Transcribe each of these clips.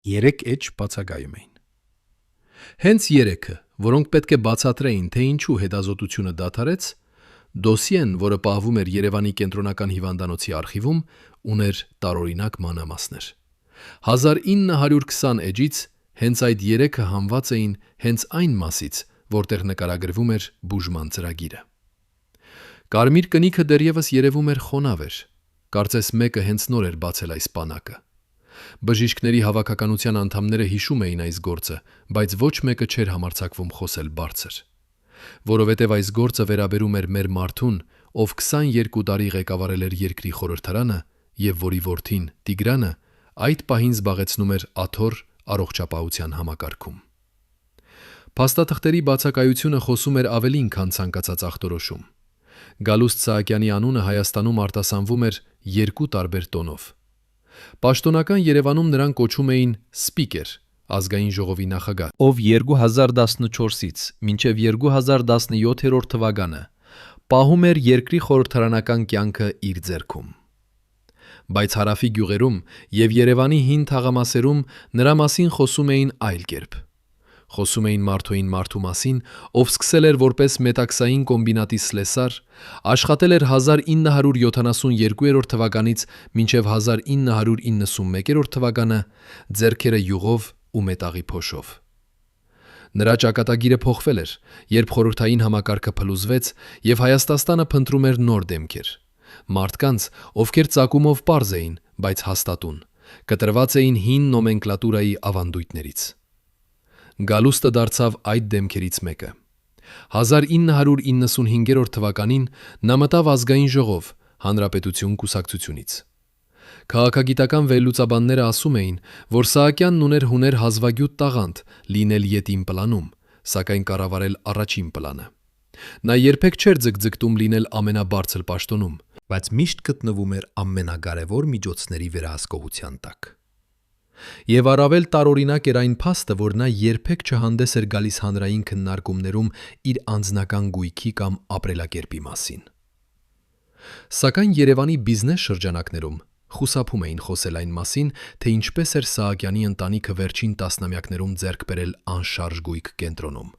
Երեք էջ բացակայում էին։ Հենց երեքը, որոնք պետք է բացատրեին, թե ինչու հետազոտությունը դադարեց, դոսիեն, որը պահվում էր Երևանի կենտրոնական հիվանդանոցի արխիվում, ուներ տարօրինակ մանրամասներ։ 1920 էջից հենց այդ երեքը հանված էին հենց այն մասից, որտեղ նկարագրվում էր բուժման ծրագիրը։ Կարմիր կնիքը դեռևս երևում էր խոնավ էր, կարծես մեկը հենց նոր էր բացել այս պանակը։ Բժիշկների հավաքականության անդամները հիշում էին այս գործը, բայց ոչ մեկը չէր համարձակվում խոսել բարձր, որովհետև այս գործը վերաբերում էր մեր մարդուն, ով 22 տարի ղեկավարել էր երկրի խորհրդարանը եւ որի որդին Տիգրանը այդ պահին զբաղեցնում էր աթոռ առողջապահության համակարգում։ Փաստաթղթերի բացակայությունը խոսում էր ավելին, քան ցանկացած ախտորոշում։ Գալուստ Սահակյանի անունը Հայաստանում արտասանվում էր երկու տարբեր տոնով։ Պաշտոնական Երևանում նրան կոչում էին սպիկեր, ազգային ժողովի նախագահ, ով 2014-ից մինչև 2017 թվականը պահում էր երկրի խորհրդարանական կյանքը իր ձեռքում։ Բայց հարավի գյուղերում եւ Երևանի հին թաղամասերում նրա մասին խոսում էին այլ կերպ։ Խոսում էին մարդուին մարդու մասին, ով սկսել էր որպես մետաքսային կոմբինատի սլեսար, աշխատել էր 1972 թվականից մինչև 1991 թվականը, ձեռքերը յուղով ու մետաղի փոշով։ Նրա ճակատագիրը փոխվել էր, երբ խորհրդային համակարգը փլուզվեց եւ Հայաստանը փնտրում էր նոր դեմքեր։ Մարդկանց, ովքեր ծագումով պարզ էին, բայց հաստատուն, կտրված էին հին նոմենկլատուրայի ավանդույթներից։ Գալուստը դարձավ այդ դեմքերից մեկը։ 1995 թվականին նա մտավ ազգային ժողով, հանրապետություն կուսակցությունից։ Քաղաքագիտական վերլուծաբանները ասում էին, որ Սահակյանն ուներ հուներ հազվագյուտ տաղանդ լինել ետին պլանում, սակայն կառավարել առաջին պլանը։ Նա երբեք չէր ձգձգտում լինել ամենաբարձր պաշտոնում, բայց միշտ գտնվում էր ամենակարևոր միջոցների վերահսկողության տակ։ Եվ առավել տարօրինակ էր այն փաստը, որ նա երբեք չհանդես էր գալիս հանրային քննարկումներում իր անձնական գույքի կամ ապրելակերպի մասին։ Սակայն Երևանի բիզնես շրջանակներում խուսափում էին խոսել այն մասին, թե ինչպես էր Սահակյանի ընտանիքը վերջին տասնամյակներում ձեռք բերել անշարժ գույք կենտրոնում,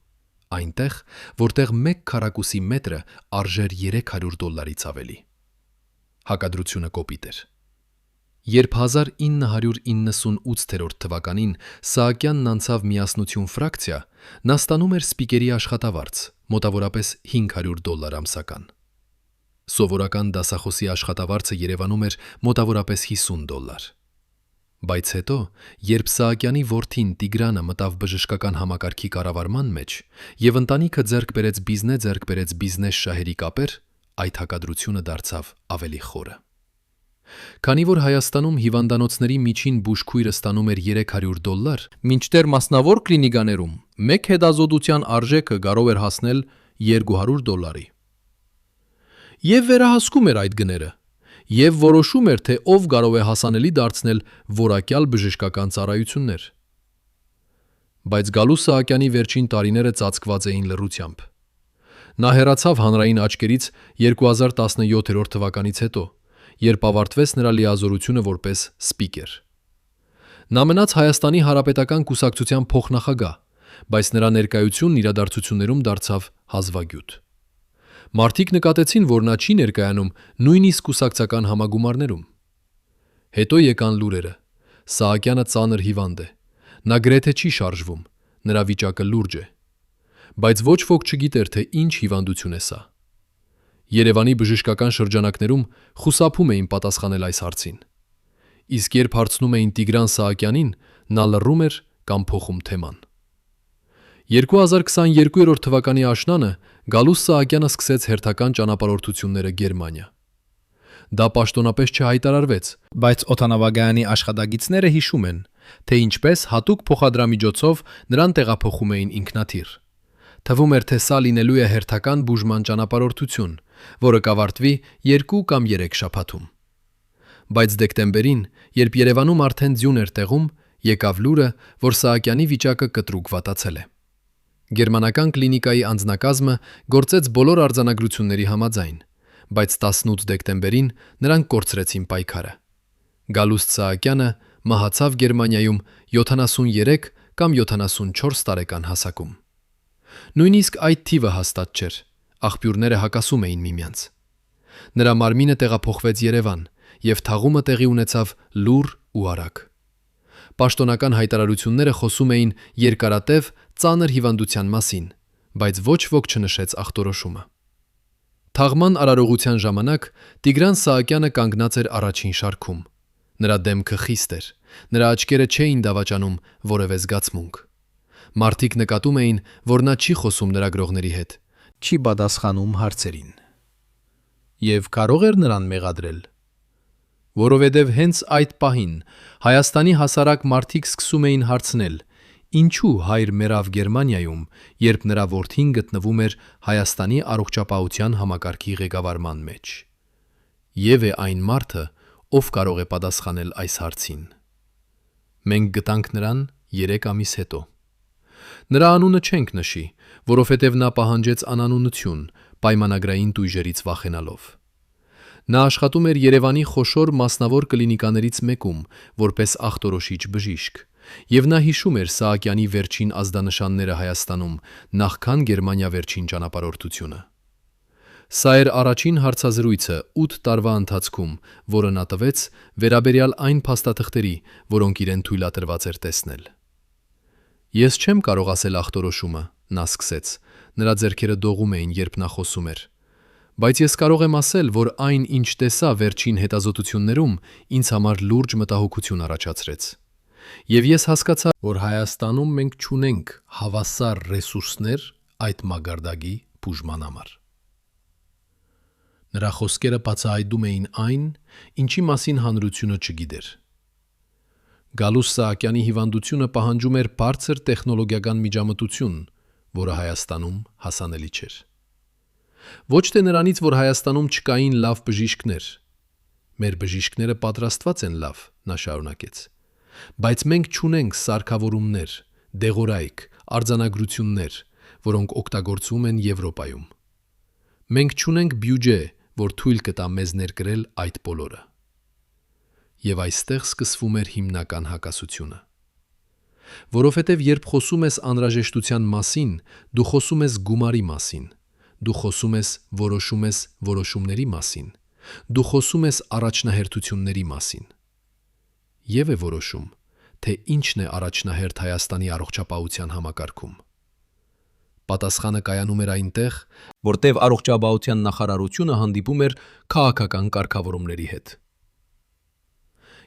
այնտեղ, որտեղ 1 քառակուսի մետրը արժեր $300-ից ավելի։ Հակադրությունը կոպիտ էր։ Երբ 1998 թվականին Սահակյանն անցավ Միասնություն ֆրակցիա, նա ստանում էր սպիկերի աշխատավարձ, մոտավորապես $500 ամսական։ Սովորական դասախոսի աշխատավարձը Երևանում էր մոտավորապես $50։ Բայց հետո, երբ Սահակյանի որդին Տիգրանը մտավ բժշկական համակարգի կառավարման մեջ եւ ընտանիքը ձեռք բերեց բիզնես շահերի կապեր, այդ հակադրությունը դարձավ ավելի խորը։ Քանի որ Հայաստանում հիվանդանոցների միջին բուժքույրը ստանում էր $300, մինչդեռ մասնավոր կլինիկաներում մեկ հետազոտության արժեքը կարող էր հասնել $200։ Եվ վերահսկում էր այդ գները, եւ որոշում էր, թե ով կարող է հասանելի դարձնել որակյալ բժշկական ծառայություններ։ Բայց Գալուստ Սահակյանի վերջին տարիները ծածկված էին լռությամբ։ Նա հեռացավ հանրային աչքերից 2017 թվականից հետո, երբ ավարտվեց նրա լիազորությունը որպես սպիկեր։ Նա մնաց Հայաստանի Հանրապետական կուսակցության փոխնախագահ, բայց նրա ներկայությունն իրադարձություններում դարձավ հազվագյուտ։ Մարդիկ նկատեցին, որ նա չի ներկայանում նույնիսկ կուսակցական համագումարներում։ Հետո եկան լուրերը. Սահակյանը ծանր հիվանդ է, նա գրեթե չի շարժվում, նրա վիճակը լուրջ է։ Բայց ոչ ոք չգիտեր, թե ինչ հիվանդություն է սա։ Երևանի բժշկական շրջանակներում խուսափում էին պատասխանել այս հարցին։ Իսկ երբ հարցնում էին Տիգրան Սահակյանին, նա լռում էր կամ փոխում թեման։ 2022 թվականի աշնանը Գալուստ Սահակյանը սկսեց հերթական ճանապարհորդությունները Գերմանիա։ Դա պաշտոնապես չհայտարարվեց, բայց օդանավակայանի աշխատակիցները հիշում են, թե ինչպես հատուկ փոխադրամիջոցով նրան տեղափոխում էին ինքնաթիռ։ Թվում էր, թե սա լինելու է հերթական բուժման ճանապարհորդություն, որը կավարտվի 2 կամ 3 շաբաթում։ Բայց դեկտեմբերին, երբ Երևանում արդեն ձյուն էր տեղում, եկավ լուրը, որ Սահակյանի վիճակը կտրուկ վատացել է։ Գերմանական կլինիկայի անձնակազմը գործեց բոլոր արձանագրությունների համաձայն, բայց 18 դեկտեմբերին նրանք կորցրեցին պայքարը։ Գալուստ Սահակյանը մահացավ Գերմանիայում 73 կամ 74 տարեկան հասակում։ Նույնիսկ այդ թիվը հաստատ չէր, աղբյուրները հակասում էին միմյանց։ Նրա մարմինը տեղափոխվեց Երևան, և թաղումը տեղի ունեցավ լուռ ու արագ։ Պաշտոնական հայտարարությունները խոսում էին երկարատև, ծանր հիվանդության մասին, բայց ոչ ոք չնշեց ախտորոշումը։ Թաղման արարողության ժամանակ Տիգրան Սահակյանը կանգնած էր առաջին շարքում։ Նրա դեմքը խիստ էր, նրա աչքերը չէին դավաճանում որևէ զգացմունք։ Մարդիկ նկատում էին, որ նա չի խոսում լրագրողների հետ, չի պատասխանում հարցերին։ Եվ կարող էր նրան մեղադրել, որովհետև հենց այդ պահին Հայաստանի հասարակ մարդիկ սկսում էին հարցնել. ինչու հայր մեռավ Գերմանիայում, երբ նրա որդին գտնվում էր Հայաստանի առողջապահության համակարգի ղեկավարման մեջ։ Եվ է այն մարդը, ով կարող է պատասխանել այս հարցին։ Մենք գտանք նրան 3 ամիս հետո։ Նրա անունը չենք նշի, որովհետև նա պահանջեց անանունություն, պայմանագրային տույժերից վախենալով։ Նա աշխատում էր Երևանի խոշոր մասնավոր կլինիկաներից մեկում, որպես ախտորոշիչ բժիշկ, և նա հիշում էր Սահակյանի վերջին ազդանշանները Հայաստանում, նախքան Գերմանիա վերջին ճանապարհորդությունը։ Սա էր առաջին հարցազրույցը 8 տարվա ընթացքում, որը նա տվեց վերաբերյալ այն փաստաթղթերի, որոնք իրեն թույլատրված էր տեսնել։ Ես չեմ կարող ասել ախտորոշումը, նա սկսեց, նրա ձեռքերը դողում էին, երբ նա խոսում էր, բայց ես կարող եմ ասել, որ այն, ինչ տեսա վերջին հետազոտություններում, ինձ համար լուրջ մտահոգություն առաջացրեց։ Եվ ես հասկացա, որ Հայաստանում մենք չունենք հավասար ռեսուրսներ այդ մակարդակի բուժման համար։ Նրա խոսքերը բացահայտում էին այն, ինչի մասին հանրությունը չգիտեր։ Գալուս Սահակյանի հիվանդությունը պահանջում էր բարձր տեխնոլոգիական միջամտություն, որը Հայաստանում հասանելի չէր։ Ոչ թե նրանից, որ Հայաստանում չկային լավ բժիշկներ։ Մեր բժիշկները պատրաստված են լավ, նա շարունակեց, բայց մենք չունենք սարքավորումներ, դեղորայք, արձանագրություններ, որոնք օգտագործվում են Եվրոպայում։ Մենք չունենք բյուջե, որ թույլ կտա մեզ ներկրել այդ բոլորը։ Եվ այստեղ սկսվում էր հիմնական հակասությունը։ Որովհետև երբ խոսում ես անհրաժեշտության մասին, դու խոսում ես գումարի մասին, դու խոսում ես որոշումների մասին, դու խոսում ես առաջնահերթությունների մասին։ Եվ է որոշում, թե ինչն է առաջնահերթ Հայաստանի առողջապահության համակարգում։ Պատասխանը կայանում էր այնտեղ, որտեղ առողջապահության նախարարությունը հանդիպում էր քաղաքական կարգավորումների հետ։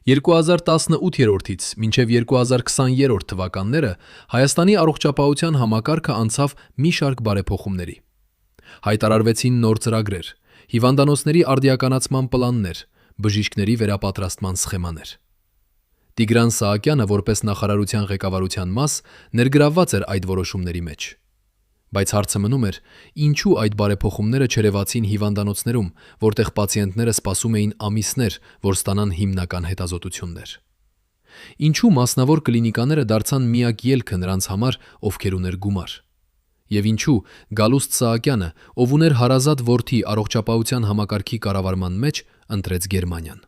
2018-ից մինչև 2020 թվականները Հայաստանի առողջապահության համակարգը անցավ մի շարք բարեփոխումների։ Հայտարարվեցին նոր ծրագրեր, հիվանդանոցների արդիականացման պլաններ, բժիշկների վերապատրաստման սխեմաներ։ Տիգրան Սահակյանը, որպես նախարարության ղեկավարության մաս, ներգրավված էր այդ որոշումների մեջ։ Բայց հարցը մնում էր, ինչու այդ բարեփոխումները չերևացին հիվանդանոցներում, որտեղ պացիենտները սպասում էին ամիսներ, որ ստանան հիմնական հետազոտություններ։ Ինչու մասնավոր կլինիկաները դարձան միակ ելքը նրանց համար, ովքեր ուներ գումար։ Եվ ինչու Գալուստ Սահակյանը, ով ուներ հարազատ որդի առողջապահության համակարգի կառավարման մեջ, ընտրեց Գերմանիան։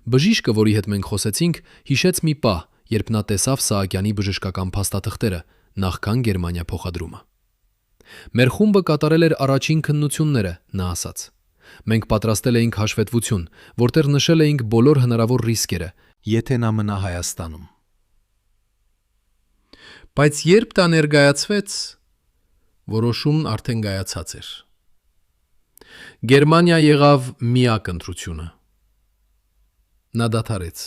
Բժիշկը, որի հետ մենք խոսեցինք, հիշեց մի պահ, երբ նա տեսավ Սահակյանի բժշկական փաստաթղթերը, նախքան Գերմանիա փոխադրումը։ Մեր խումբը կատարել էր առաջին քննությունները, նա ասաց։ Մենք պատրաստել էինք հաշվետվություն, որտեղ նշել էինք բոլոր հնարավոր ռիսկերը, եթե նա մնա Հայաստանում։ Բայց երբ դա ներկայացվեց, որոշումն արդեն կայացած էր։ Գերմանիա եղավ միակ ընտրությունը։ Նա դադարեց,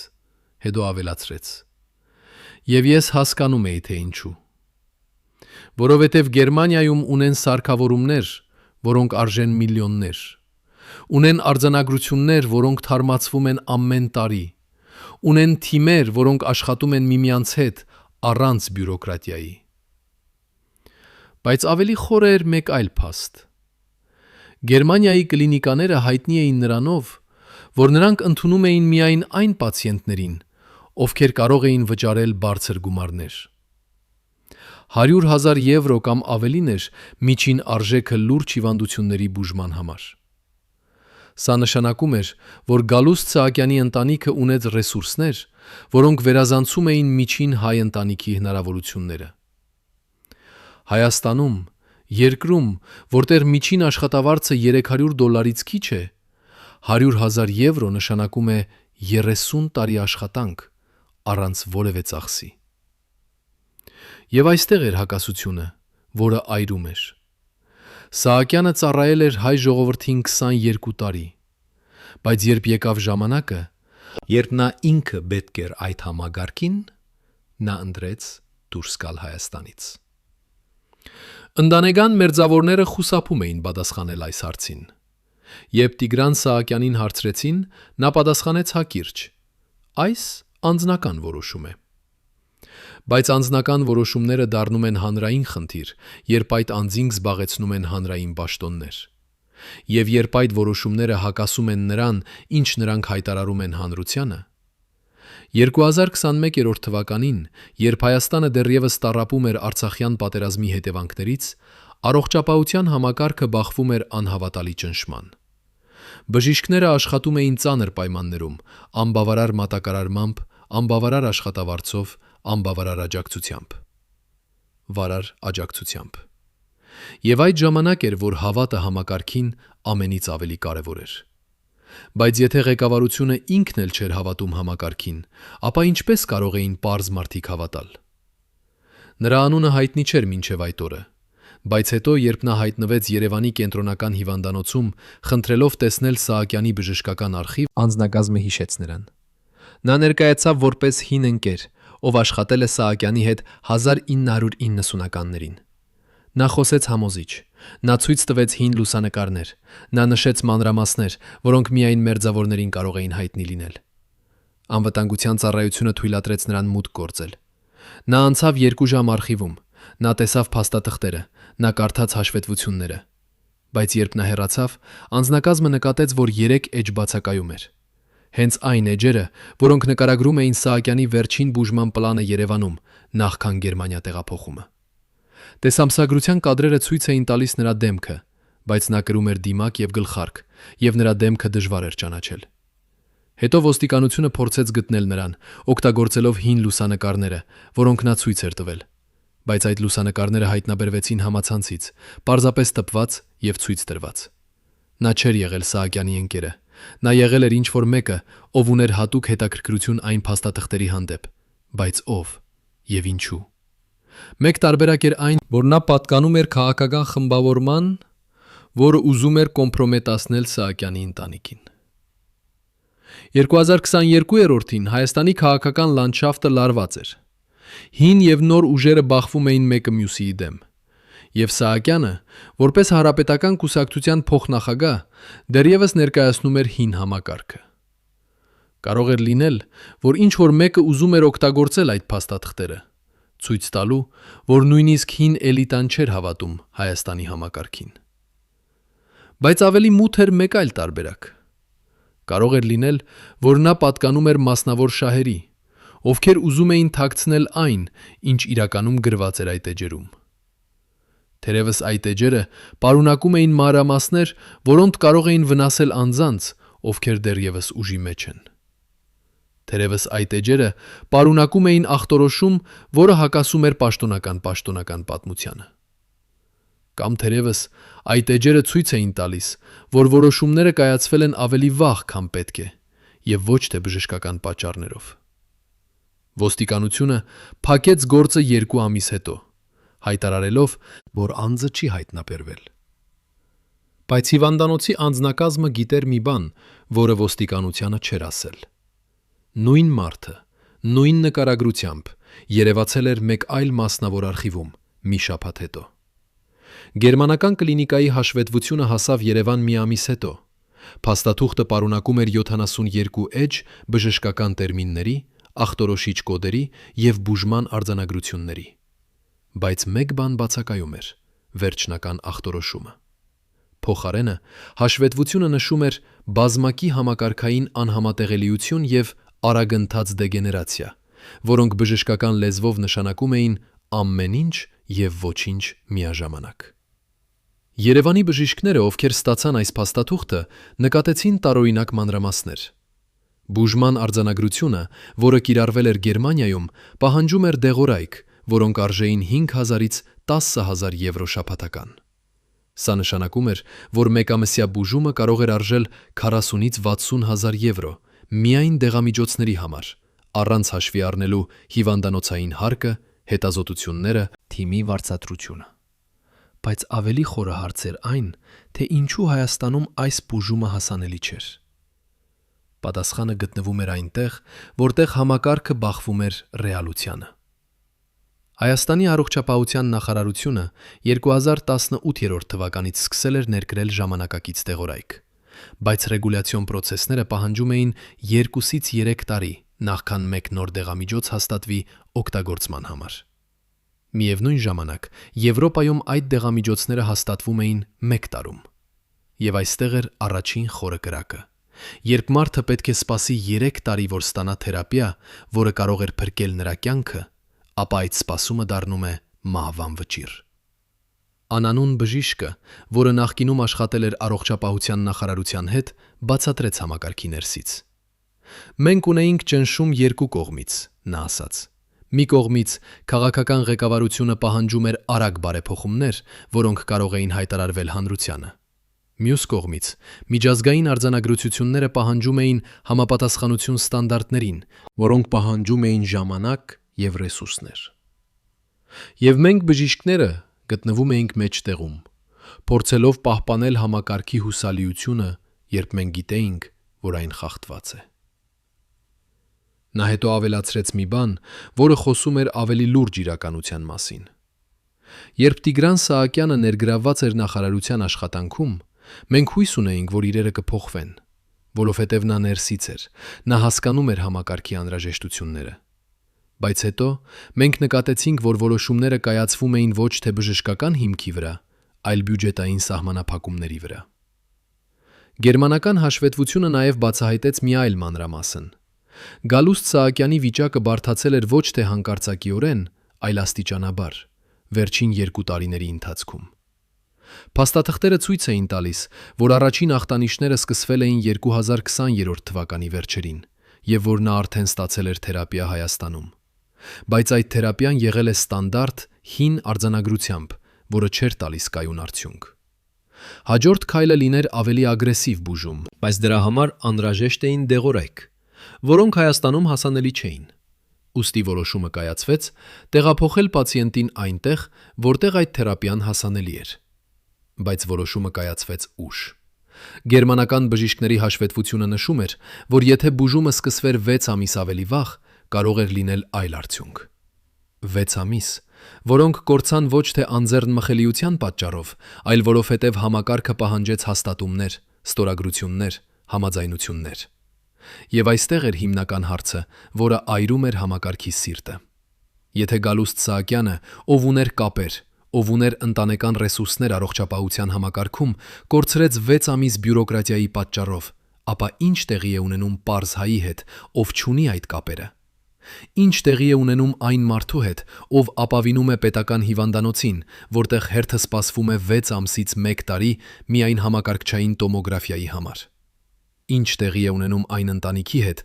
հետո ավելացրեց. Եվ ես հասկանում էի, թե ինչու։ Որովհետև Գերմանիայում ունեն սարքավորումներ, որոնք արժեն միլիոններ, ունեն արձանագրություններ, որոնք թարմացվում են ամեն տարի, ունեն թիմեր, որոնք աշխատում են միմյանց հետ, առանց բյուրոկրատիայի։ Բայց ավելի խորը էր մեկ այլ փաստ։ Գերմանիայի կլինիկաները հայտնի էին նրանով, որ նրանք ընդունում էին միայն այն պացիենտներին, ովքեր կարող էին վճարել բարձր գումարներ։ 100,000 եվրո կամ ավելին էր միջին արժեքը լուրջ հիվանդությունների բուժման համար։ Սա նշանակում էր, որ Գալուստ Սահակյանի ընտանիքը ունեց ռեսուրսներ, որոնք վերազանցում էին միջին հայ ընտանիքի հնարավորությունները։ Հայաստանում, երկրում, որտեղ միջին աշխատավարձը $300 քիչ է, 100,000 եվրո նշանակում է 30 տարի աշխատանք առանց որևէ ծախսի։ Եվ այստեղ էր հակասությունը, որը այրում էր։ Սահակյանը ծառայել էր հայ ժողովրդին 22 տարի, բայց երբ եկավ ժամանակը, երբ նա ինքը պետք էր այդ համագարկին, նա ընտրեց դուրս գալ Հայաստանից։ Ընտանեկան մերձավորները խուսափում էին պատասխանել այս հարցին։ Երբ Տիգրան Սահակյանին հարցրեցին, նա պատասխանեց հակիրճ. այս անձնական որոշում է։ Բայց անձնական որոշումները դառնում են հանրային խնդիր, երբ այդ անձինք զբաղեցնում են հանրային պաշտոններ։ Եվ երբ այդ որոշումները հակասում են նրան, ինչ նրանք հայտարարում են հանրությանը։ 2021 թվականին, երբ Հայաստանը դեռևս տառապում էր Արցախյան պատերազմի հետևանքներից, առողջապահության համակարգը բախվում էր անհավատալի ճնշման։ Բժիշկները աշխատում էին ծանր պայմաններում, անբավարար մատակարարմամբ, անբավարար աշխատավարձով, անբավարար աջակցությամբ։ Վարար աջակցությամբ։ Եվ այդ ժամանակ էր, որ հավատը համակարգին ամենից ավելի կարևոր էր։ Բայց եթե ղեկավարությունը ինքն էլ չէր հավատում համակարգին, ապա ինչպես կարող էին պարզ մարդիկ հավատալ։ Նրա անունը հայտնի չէր մինչև այդ օրը, բայց հետո, երբ նա հայտնվեց Երևանի կենտրոնական հիվանդանոցում, խնդրելով տեսնել Սահակյանի բժշկական արխիվ, անձնակազմը հիշեց նրան։ Նա ներկայացավ որպես հին ընկեր, ով աշխատել է Սահակյանի հետ 1990-ականներին։ Նա խոսեց համոզիչ, նա ցույց տվեց հին լուսանկարներ, նա նշեց մանրամասներ, որոնք միայն մերձավորներին կարող էին հայտնի լինել։ Անվտանգության ծառայությունը թույլատրեց նրան մուտք գործել։ Նա անցավ 2 ժամ արխիվում, նա տեսավ փաստաթղթերը, նա կարդաց հաշվետվությունները։ Բայց երբ նա հեռացավ, անձնակազմը նկատեց, որ 3 էջ բացակայում էր։ Հենց այն էջերը, որոնք նկարագրում էին Սահակյանի վերջին բուժման պլանը Երևանում, նախքան Գերմանիա տեղափոխումը։ Տեսամսագրության կադրերը ցույց էին տալիս նրա դեմքը, բայց նա կրում էր դիմակ եւ գլխարկ, եւ նրա դեմքը դժվար էր ճանաչել։ Հետո ոստիկանությունը փորձեց գտնել նրան, օգտագործելով հին լուսանկարները, որոնք նա ցույց էր տվել։ Բայց այդ լուսանկարները հայտնաբերվեցին համացանցից, պարզապես տպված եւ ցույց տրված։ Նա չէր եղել Սահակյանի ընկերը։ Նա եղել էր ինչ-որ մեկը, ով ուներ հատուկ հետաքրքրություն այն փաստաթղթերի հանդեպ, բայց ով եւ ինչու։ Մեկ տարբերակ էր այն, որ նա պատկանում էր քաղաքական խմբավորման, որը ուզում էր կոմպրոմետացնել Սահակյանի ընտանիքին։ 2022-ին Հայաստանի քաղաքական լանդշաֆտը լարված էր։ Հին եւ նոր ուժերը բախվում էին մեկը մյուսի դեմ։ Եվ Սահակյանը, որպես հանրապետական կուսակցության փոխնախագահ, դեռևս ներկայացնում էր հին համակարգը։ Կարող էր լինել, որ ինչ-որ մեկը ուզում էր օգտագործել այդ փաստաթղթերը, ցույց տալու, որ նույնիսկ հին էլիտան չէր հավատում Հայաստանի համակարգին։ Բայց ավելի մութ էր մեկ այլ տարբերակ։ Կարող էր լինել, որ նա պատկանում էր մասնավոր շահերի, ովքեր ուզում էին թաքցնել այն, ինչ իրականում գրված էր այդ էջերում։ Թերևս այդ էջերը պարունակում էին մանրամասներ, որոնք կարող էին վնասել անձանց, ովքեր դեռևս ուժի մեջ են։ Թերևս այդ էջերը պարունակում էին ախտորոշում, որը հակասում էր պաշտոնական պատմությանը։ Կամ թերևս այդ էջերը ցույց էին տալիս, որ որոշումները կայացվել են ավելի վաղ, քան պետք է, եւ ոչ թե բժշկական պատճառներով։ Ոստիկանությունը փակեց գործը 2 ամիս հետո, հայտարարելով, որ անձը չի հայտնաբերվել։ Բայց հիվանդանոցի անձնակազմը գիտեր մի բան, որը ոստիկանությանը չէր ասել։ Նույն մարդը, նույն նկարագրությամբ երևացել էր մեկ այլ մասնավոր արխիվում մի շաբաթ հետո։ Գերմանական կլինիկայի հաշվետվությունը հասավ Երևան մի ամիս հետո։ Փաստաթուղթը պարունակում էր 72 էջ բժշկական տերմինների, ախտորոշիչ կոդերի եւ բուժման արձանագրությունների։ Բայց մեկ բան բացակայում էր՝ վերջնական ախտորոշումը։ Փոխարենը հաշվետվությունը նշում էր բազմակի համակարգային անհամատեղելիություն եւ արագընթաց դեգեներացիա, որոնք բժշկական լեզվով նշանակում էին ամեն ինչ եւ ոչինչ միաժամանակ։ Երևանի բժիշկները, ովքեր ստացան այս փաստաթուղթը, նկատեցին տարօրինակ մանրամասներ։ Բուժման արձանագրությունը, որը կիրառվել էր Գերմանիայում, պահանջում էր դեղորայք, որոնք արժեին 5,000-ից 10,000 եվրո շաբաթական։ Սա նշանակում էր, որ մեկամսյա բուժումը կարող էր արժել 40-ից 60,000 եվրո միայն դեղամիջոցների համար, առանց հաշվի առնելու հիվանդանոցային հարկը, հետազոտությունները, թիմի վարձատրությունը։ Բայց ավելի խորը հարց էր այն, թե ինչու Հայաստանում այս բուժումը հասանելի չէր։ Պատասխանը գտնվում էր այնտեղ, որտեղ համակարգը բախվում էր ռեալությանը։ Հայաստանի առողջապահության նախարարությունը 2018 թվականից սկսել էր ներկրել ժամանակակից դեղորայք, բայց ռեգուլյացիոն պրոցեսները պահանջում էին 2-ից 3 տարի, նախքան մեկ նոր դեղամիջոց հաստատվի օգտագործման համար։ Միևնույն ժամանակ, Եվրոպայում այդ դեղամիջոցները հաստատվում էին 1 տարում։ Եվ այստեղ էր առաջին խորը կրակը։ Երբ մարդը պետք է սպասի 3 տարի, որ ստանա թերապիա, որը կարող էր փրկել նրա կյանքը, ապա այդ սպասումը դառնում է մահվան վճիռ։ Անանուն բժիշկը, որը նախկինում աշխատել էր առողջապահության նախարարության հետ, բացատրեց համակարգի ներսից։ Մենք ունեինք ճնշում երկու կողմից, նա ասաց։ Մի կողմից քաղաքական ղեկավարությունը պահանջում էր արագ բարեփոխումներ, որոնք կարող էին հայտարարվել հանրությանը։ Մյուս կողմից միջազգային արձանագրությունները պահանջում էին համապատասխանություն ստանդարտներին, որոնք պահանջում էին ժամանակ և ռեսուրսներ։ Եվ մենք բժիշկները գտնվում էինք մեջտեղում, փորձելով պահպանել համակարգի հուսալիությունը, երբ մենք գիտեինք, որ այն խախտված է։ Նա հետո ավելացրեց մի բան, որը խոսում էր ավելի լուրջ իրականության մասին։ Երբ Տիգրան Սահակյանը ներգրավված էր նախարարության աշխատանքում, մենք հույս ունեինք, որ իրերը կփոխվեն, որովհետև նա ներսից էր, նա հասկանում էր համակարգի անհրաժեշտությունները։ Բայց հետո մենք նկատեցինք, որ որոշումները կայացվում էին ոչ թե բժշկական հիմքի վրա, այլ բյուջետային սահմանափակումների վրա։ Գերմանական հաշվետվությունը նաև բացահայտեց մի այլ մանրամասն։ Գալուստ Սահակյանի վիճակը բարդացել էր ոչ թե հանկարծակիորեն, այլ աստիճանաբար, վերջին 2 տարիների ընթացքում։ Փաստաթղթերը ցույց էին տալիս, որ առաջին ախտանիշները սկսվել էին 2020 թվականի վերջերին, և որ նա արդեն ստացել էր թերապիա Հայաստանում։ Բայց այդ թերապիան եղել է ստանդարտ, հին արձանագրությամբ, որը չէր տալիս կայուն արդյունք։ Հաջորդ քայլը լիներ ավելի ագրեսիվ բուժում, բայց դրա համար անհրաժեշտ էին դեղորայք, որոնք Հայաստանում հասանելի չէին։ Ուստի որոշումը կայացվեց տեղափոխել պացիենտին այնտեղ, որտեղ այդ թերապիան հասանելի էր։ Բայց որոշումը կայացվեց ուշ։ Գերմանական բժիշկների հաշվետվությունը նշում էր, որ եթե բուժումը սկսվեր 6 ամիս ավելի վաղ, կարող էր լինել այլ արդյունք։ 6 ամիս, որոնք կորցան ոչ թե անձեռն մխելիության պատճառով, այլ որովհետև համակարգը պահանջեց հաստատումներ, ստորագրություններ, համաձայնություններ։ Եվ այստեղ էր հիմնական հարցը, որը այրում էր համակարգի սիրտը։ Եթե Գալուստ Սահակյանը, ով ուներ կապեր, ով ուներ ընտանեկան ռեսուրսներ առողջապահության համակարգում, կորցրեց 6 ամիս բյուրոկրատիայի պատճառով, ապա ինչ տեղի է ունենում պարզ հայի հետ, ով չունի այդ կապերը։ Ինչ տեղի է ունենում այն մարդու հետ, ով ապավինում է պետական հիվանդանոցին, որտեղ հերթը սպասվում է 6 ամսից 1 տարի միայն համակարգչային տոմոգրաֆիայի համար։ Ինչ տեղի է ունենում այն ընտանիքի հետ,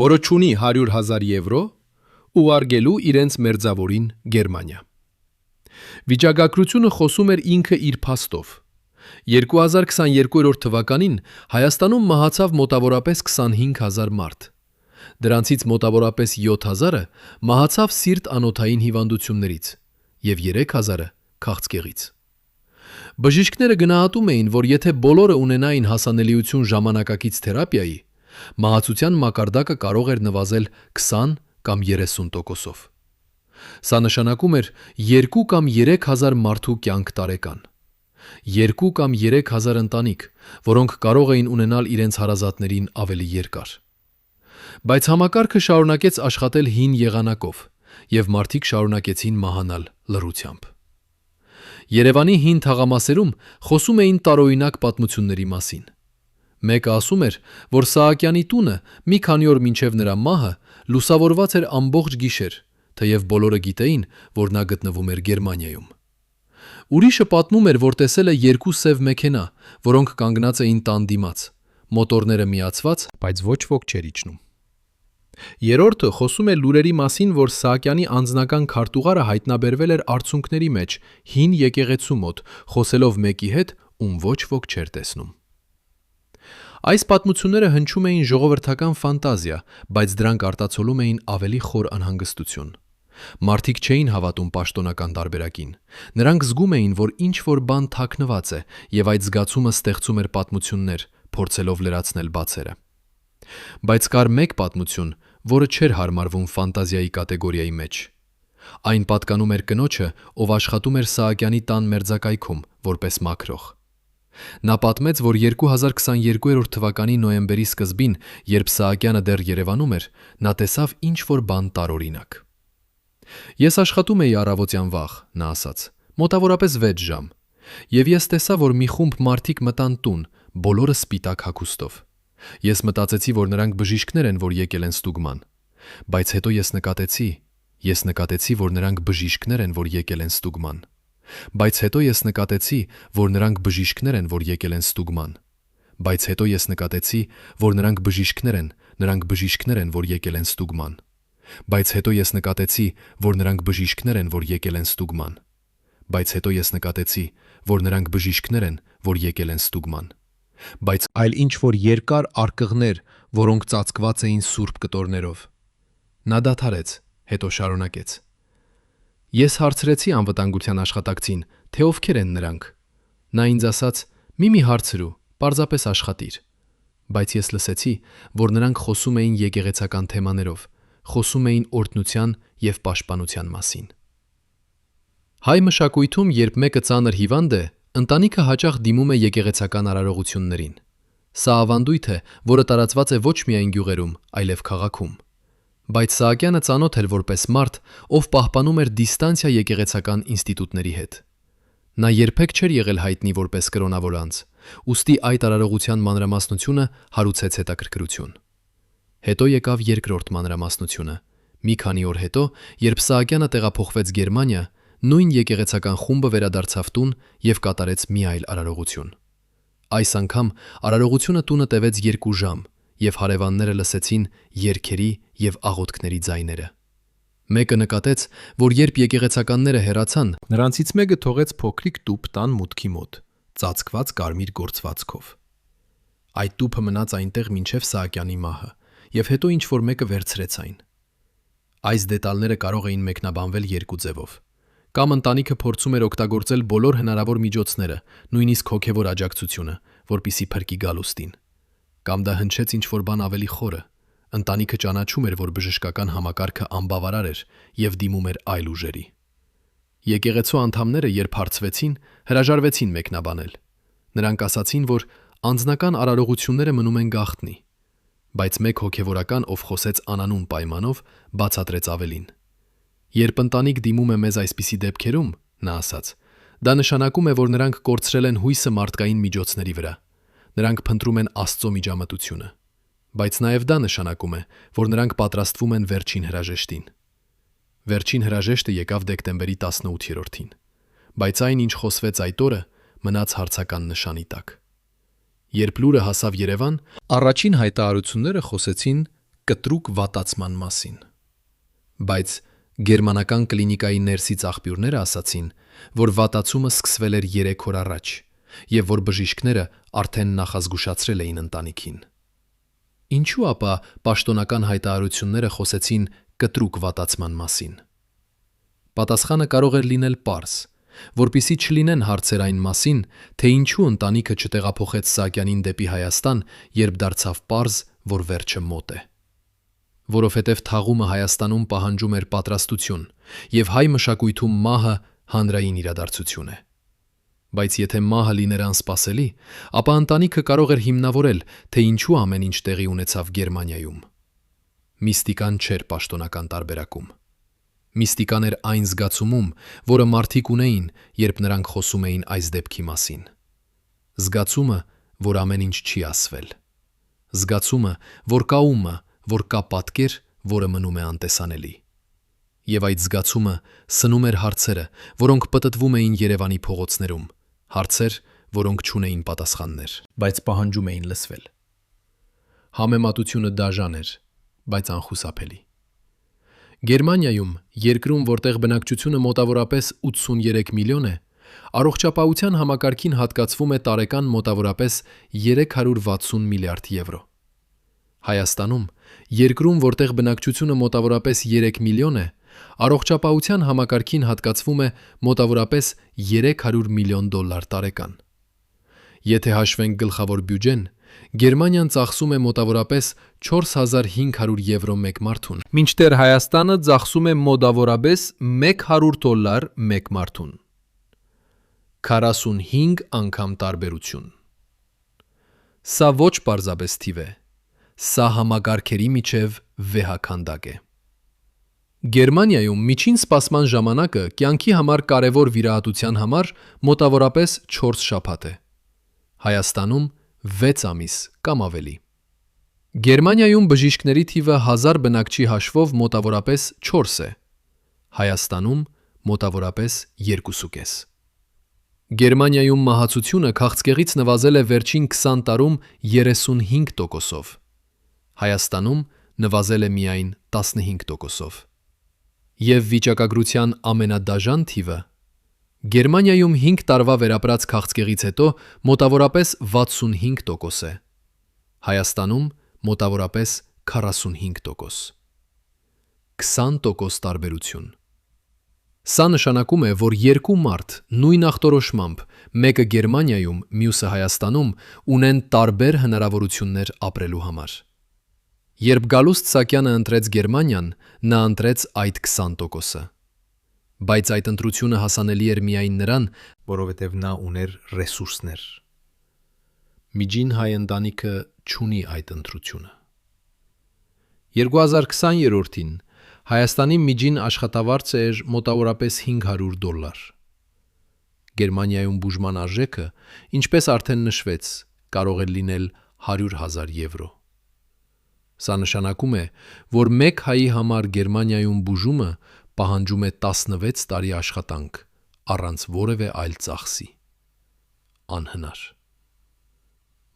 որը չունի 100,000 եվրո, ուղարկելու իրենց մերձավորին Գերմանիա։ Վիճակագրությունը խոսում էր ինքը իր փաստով։ 2022 թվականին Հայաստանում մահացավ մոտավորապես 25,000 մարդ։ Դրանցից մոտավորապես 7,000-ը մահացավ սիրտ-անոթային հիվանդություններից և 3,000-ը քաղցկեղից։ Բժիշկները գնահատում էին, որ եթե բոլորը ունենային հասանելիություն ժամանակակից թերապիայի, մահացության մակարդակը կարող էր նվազել 20 կամ 30%-ով։ Սա նշանակում էր 2 կամ 3,000 մարդու կյանք տարեկան։ 2 կամ 3,000 ընտանիք, որոնք կարող էին ունենալ իրենց հարազատներին ավելի երկար։ Բայց համակարգը շարունակեց աշխատել հին եղանակով, և մարդիկ շարունակեցին մահանալ լռությամբ։ Երևանի հին թաղամասերում խոսում էին տարօրինակ պատմությունների մասին։ Մեկը ասում էր, որ Սահակյանի տունը մի քանի օր մինչև նրա մահը լուսավորված էր ամբողջ գիշեր, թեև բոլորը գիտեին, որ նա գտնվում էր Գերմանիայում։ Ուրիշը պատմում էր, որ տեսել է 2 սև մեքենա, որոնք կանգնած էին տան դիմաց, մոտորները միացված, բայց ոչ ոք չէր իջնում։ Երրորդը խոսում է լուրերի մասին, որ Սահակյանի անձնական քարտուղարը հայտնաբերվել էր արցունքների մեջ, հին եկեղեցու մոտ, խոսելով մեկի հետ, ում ոչ ոք չէր տեսնում։ Այս պատմությունները հնչում էին ժողովրդական ֆանտազիա, բայց դրանք արտացոլում էին ավելի խոր անհանգստություն։ Մարդիկ չէին հավատում պաշտոնական տարբերակին։ Նրանք զգում էին, որ ինչ-որ բան թաքնված է, եւ այդ զգացումը ստեղծում էր պատմություններ, փորձելով լրացնել բացերը։ Բայց կար մեկ պատմություն, որը չէր հարմարվում ֆանտազիայի կատեգորիայի մեջ։ Այն պատկանում էր կնոջը, ով աշխատում էր Սահակյանի տան մերձակայքում, որպես մաքրող։ Նա պատմեց, որ 2022 թվականի նոյեմբերի սկզբին, երբ Սահակյանը դեռ Երևանում էր, նա տեսավ ինչ-որ բան տարօրինակ։ Ես աշխատում էի առավոտյան վաղ, նա ասաց, մոտավորապես 6 ժամ, եւ ես տեսա, որ մի խումբ մարդիկ մտան տուն, բոլորը սպիտակ հագուստով։ Ես մտածեցի, որ նրանք բժիշկներ են, որ եկել են ստուգման, բայց հետո ես նկատեցի, որ նրանք բժիշկներ են, որ եկել են ստուգման, բայց հետո ես նկատեցի, որ նրանք բժիշկներ են, որ եկել են ստուգման, բայց հետո ես նկատեցի, որ նրանք բժիշկներ են, որ եկել են ստուգման, բայց հետո ես նկատեցի, որ նրանք բժիշկներ են, որ եկել են ստուգման, բայց հետո ես նկատեցի, որ նրանք բժիշկներ են, որ եկել են ստուգման, բայց այլ ինչ-որ երկար արկղներ, որոնք ծածկված էին սուրբ կտորներով։ Նա դադարեց, հետո շարունակեց. Ես հարցրեցի անվտանգության աշխատակցին, թե ովքեր են նրանք։ Նա ինձ ասաց. մի հարցրու, պարզապես աշխատիր։ Բայց ես լսեցի, որ նրանք խոսում էին եկեղեցական թեմաներով, խոսում էին օրհնության եւ պաշտպանության մասին։ Հայ մշակույթում, երբ մեկը ծանր հիվանդ է, ընտանիքը հաճախ դիմում է եկեղեցական արարողություններին։ Սա ավանդույթ է, որը տարածված է ոչ միայն գյուղերում, այլև քաղաքում։ Բայց Սահակյանը ծանոթ էր որպես մարդ, ով պահպանում էր դիստանցիա եկեղեցական ինստիտուտների հետ։ Նա երբեք չէր եղել հայտնի որպես կրոնավոր անձ, ուստի այդ արարողության մանրամասնությունը հարուցեց հետաքրքրություն։ Հետո եկավ երկրորդ մանրամասնությունը։ Մի քանի օր հետո, երբ Սահակյանը տեղափոխվեց Գերմանիա, նույն եկեղեցական խումբը վերադարձավ տուն եւ կատարեց մի այլ արարողություն։ Այս անգամ արարողությունը տունը տևեց 2 ժամ, եւ հարևանները լսեցին երգերի եւ աղոթքների ձայները։ Մեկը նկատեց, որ երբ եկեղեցականները հեռացան, նրանցից մեկը թողեց փոքրիկ տուփ տան մուտքի մոտ, ծածկված կարմիր գործվածքով։ Այդ տուփը մնաց այնտեղ մինչև Սահակյանի մահը, եւ հետո ինչ-որ մեկը վերցրեց այն։ Այս դետալները կարող էին մեկնաբանվել երկու ձևով։ Կամ ընտանիքը փորձում էր օգտագործել բոլոր հնարավոր միջոցները, նույնիսկ հոգևոր աջակցությունը, որպիսի փրկի գալուստին։ Կամ դա հնչեց ինչ-որ բան ավելի խորը։ Ընտանիքը ճանաչում էր, որ բժշկական համակարգը անբավարար էր եւ դիմում էր այլ ուժերի։ Եկեղեցու անդամները, երբ հարցվեցին, հրաժարվեցին մեկնաբանել։ Նրանք ասացին, որ անձնական արարողությունները մնում են գաղտնի, բայց մեկ հոգևորական, ով խոսեց անանուն պայմանով, բացատրեց ավելին։ Երբ ընտանիք դիմում է մեզ այսպիսի դեպքերում, նա ասաց, դա նշանակում է, որ նրանք կորցրել են հույսը մարդկային միջոցների վրա։ Նրանք փնտրում են Աստծո միջամտությունը։ Բայց նաև դա նշանակում է, որ նրանք պատրաստվում են վերջին հրաժեշտին։ Վերջին հրաժեշտը եկավ դեկտեմբերի 18-ին, բայց այն, ինչ խոսվեց այդ օրը, մնաց հարցական նշանի տակ։ Երբ լուրը հասավ Երևան, առաջին հայտարարությունները խոսեցին կտրուկ վատացման մասին։ Բայց գերմանական կլինիկայի ներսից աղբյուրները ասացին, որ վատացումը սկսվել էր 3 օր առաջ, եւ որ բժիշկները արդեն նախազգուշացրել էին ընտանիքին։ Ինչու ապա պաշտոնական հայտարարությունները խոսեցին կտրուկ վատացման մասին։ Պատասխանը կարող էր լինել պարզ, որpիսի չլինեն հարցեր այն մասին, թե ինչու ընտանիքը չտեղափոխեց Սահակյանին դեպի Հայաստան, երբ դարձավ պարզ, որ վերջը մոտ է։ Որովհետև թաղումը Հայաստանում պահանջում էր պատրաստություն, եւ հայ մշակույթում մահը հանրային իրադարձություն է։ Բայց եթե մահը լիներ անսպասելի, ապա ընտանիքը կարող էր հիմնավորել, թե ինչու ամեն ինչ տեղի ունեցավ Գերմանիայում։ Միստիկան չէր պաշտոնական տարբերակում։ Միստիկան էր այն զգացումում, որը մարդիկ ունեին, երբ նրանք խոսում էին այս դեպքի մասին։ Զգացումը, որ ամեն ինչ չի ասվել։ Զգացումը, որ կա ումը, որ կա պատկեր, որը մնում է անտեսանելի։ Եվ այդ զգացումը սնում էր հարցերը, որոնք պտտվում էին Երևանի փողոցներում, հարցեր, որոնք չունեին պատասխաններ, բայց պահանջում էին լսվել։ Համեմատությունը դաժան էր, բայց անխուսափելի։ Գերմանիայում, երկրում, որտեղ բնակչությունը մոտավորապես 83 միլիոն է, առողջապահության համակարգին հատկացվում է տարեկան մոտավորապես 360 միլիարդ եվրո։ Հայաստանում, երկրում, որտեղ բնակչությունը մոտավորապես 3 միլիոն է, առողջապահության համակարգին հատկացվում է մոտավորապես 300 միլիոն դոլար տարեկան։ Եթե հաշվենք գլխավոր բյուջեն, Գերմանիան ծախսում է մոտավորապես 4500 եվրո մեկ մարդուն, մինչդեռ Հայաստանը ծախսում է մոտավորապես $100 մեկ մարդուն։ 45 անգամ տարբերություն։ Սա ոչ պարզապես թիվ է, սա համակարգերի միջև վեհաքանդակ է։ Գերմանիայում միջին սպասման ժամանակը կյանքի համար կարևոր վիրահատության համար մոտավորապես 4 շաբաթ է։ Հայաստանում 6 ամիս կամ ավելի։ Գերմանիայում բժիշկների թիվը 1000 բնակչի հաշվով մոտավորապես 4 է։ Հայաստանում մոտավորապես 2.5։ Գերմանիայում մահացությունը քաղցկեղից նվազել է վերջին 20 տարում 35%-ով։ Հայաստանում նվազել է միայն 15%-ով։ Եվ վիճակագրության ամենադաժան թիվը Գերմանիայում 5 տարվա վերապրած քաղցկեղից հետո մոտավորապես 65% է։ Հայաստանում մոտավորապես 45%։ 20% տարբերություն։ Սա նշանակում է, որ երկու մարդ նույն ախտորոշմամբ, մեկը Գերմանիայում, մյուսը Հայաստանում, ունեն տարբեր հնարավորություններ ապրելու համար։ Երբ Գալուստ Սահակյանը ընտրեց Գերմանիան, նա ընտրեց այդ 20%-ը։ Բայց այդ ընտրությունը հասանելի էր միայն նրան, որովհետև նա ուներ ռեսուրսներ։ Միջին հայ ընտանիքը չունի այդ ընտրությունը։ 2020-ին Հայաստանի միջին աշխատավարձը էր մոտավորապես $500։ Գերմանիայում բուժման արժեքը, ինչպես արդեն նշվեց, կարող է լինել 100,000 եվրո։ Սա նշանակում է, որ մեկ հայի համար Գերմանիայում բուժումը պահանջում է 16 տարի աշխատանք առանց որևէ այլ ծախսի։ Անհնար։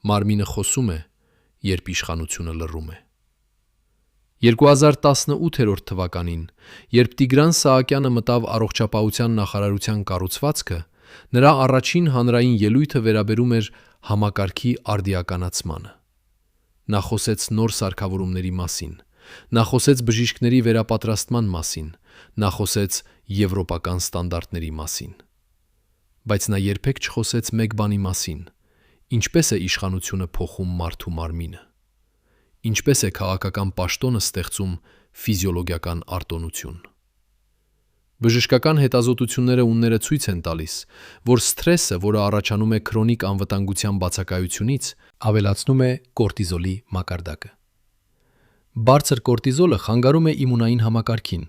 Մարմինը խոսում է, երբ իշխանությունը լռում է։ 2018 թվականին, երբ Տիգրան Սահակյանը մտավ առողջապահության նախարարության կառուցվածքը, նրա առաջին հանրային ելույթը վերաբերում էր համակարգի արդիականացմանը։ Նա խոսեց նոր սարքավորումների մասին, նա խոսեց բժիշկների վերապատրաստման մասին, նա խոսեց եվրոպական ստանդարտների մասին։ Բայց նա երբեք չխոսեց մեկ բանի մասին. ինչպես է իշխանությունը փոխում մարդու մարմինը։ Ինչպես է քաղաքական պաշտոնը ստեղծում ֆիզիոլոգիական արտոնություն։ Բժշկական հետազոտությունները ունները ցույց են տալիս, որ սթրեսը, որը առաջանում է քրոնիկ անվտանգության բացակայությունից, ավելացնում է կորտիզոլի մակարդակը։ Բարձր կորտիզոլը խանգարում է իմունային համակարգին,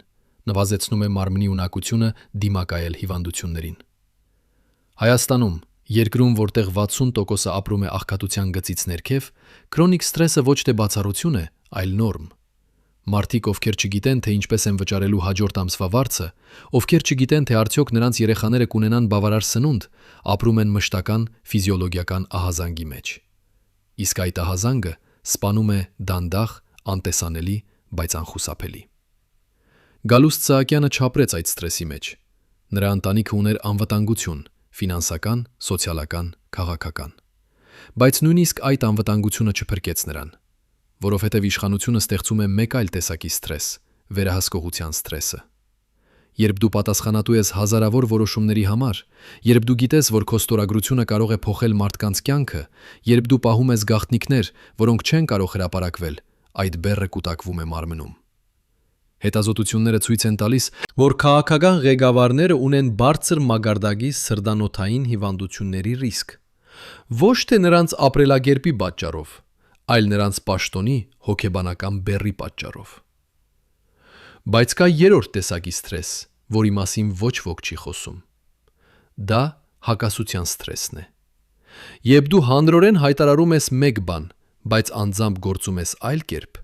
նվազեցնում է մարմնի ունակությունը դիմակայել հիվանդություններին։ Հայաստանում, երկրում, որտեղ 60% ապրում է աղքատության գծից ներքև, քրոնիկ սթրեսը ոչ թե բացառություն է, այլ նորմ։ Մարդիկ, ովքեր չգիտեն, թե ինչպես են վճարելու հաջորդ ամսվա վարձը, ովքեր չգիտեն, թե արդյոք նրանց երեխաները կունենան բավարար սնունդ, ապրում են մշտական ֆիզիոլոգիական ահազանգի մեջ։ Իսկ այդ ահազանգը սպանում է դանդաղ, անտեսանելի, բայց անխուսափելի։ Գալուստ Սահակյանը չապրեց այդ սթրեսի մեջ։ Նրա ընտանիքը ուներ անվտանգություն՝ ֆինանսական, սոցիալական, քաղաքական։ Բայց նույնիսկ այդ անվտանգությունը չփրկեց նրան, որովհետև իշխանությունը ստեղծում է մեկ այլ տեսակի սթրես՝ վերահսկողության սթրեսը։ Երբ դու պատասխանատու ես հազարավոր որոշումների համար, երբ դու գիտես, որ քո ստորագրությունը կարող է փոխել մարդկանց կյանքը, երբ դու պահում ես գաղտնիքներ, որոնք չեն կարող հրապարակվել, այդ բեռը կուտակվում է մարմնում։ Հետազոտությունները ցույց են տալիս, որ քաղաքական ղեկավարները ունեն բարձր մակարդակի սրտանոթային հիվանդությունների ռիսկ։ Ոչ թե նրանց ապրելակերպի պատճառով, այլ նրանց պաշտոնի հոգեբանական բեռի պատճառով։ Բայց կա երրորդ տեսակի սթրես, որի մասին ոչ ոք չի խոսում։ Դա հակասության սթրեսն է։ Երբ դու հանրորեն հայտարարում ես մեկ բան, բայց անձամբ գործում ես այլ կերպ։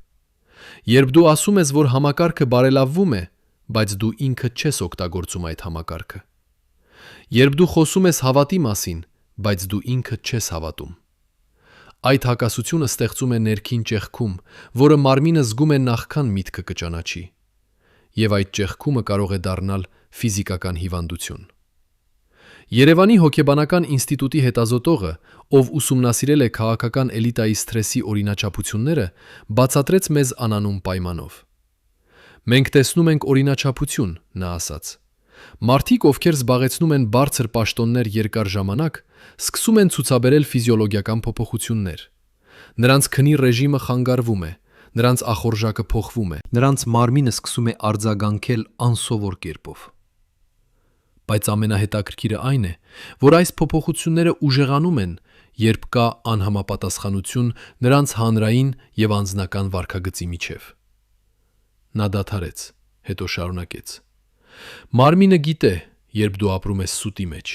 Երբ դու ասում ես, որ համակարգը բարելավվում է, բայց դու ինքդ չես օգտագործում այդ համակարգը։ Երբ դու խոսում ես հավատի մասին, բայց դու ինքդ չես հավատում։ Այդ հակասությունը ստեղծում է ներքին ճեղքում, որը մարմինը զգում է նախքան միտքը կճանաչի, եւ այդ ճեղքումը կարող է դառնալ ֆիզիկական հիվանդություն։ Երևանի հոգեբանական ինստիտուտի հետազոտողը, ով ուսումնասիրել է քաղաքական էլիտայի սթրեսի օրինաչափությունները, բացատրեց մեզ անանուն պայմանով. «Մենք տեսնում ենք օրինաչափություն», նա ասաց։ Մարդիկ, ովքեր զբաղեցնում են բարձր պաշտոններ երկար ժամանակ, սկսում են ցուցաբերել ֆիզիոլոգիական փոփոխություններ։ Նրանց քնի ռեժիմը խանգարվում է, նրանց ախորժակը փոխվում է, նրանց մարմինը սկսում է արձագանքել անսովոր կերպով։ Բայց ամենահետաքրքիրը այն է, որ այս փոփոխությունները ուժեղանում են, երբ կա անհամապատասխանություն նրանց հանրային և անձնական վարքագծի միջև։ Նա դադարեց, հետո շարունակեց. Մարմինը գիտե, երբ դու ապրում ես սուտի մեջ,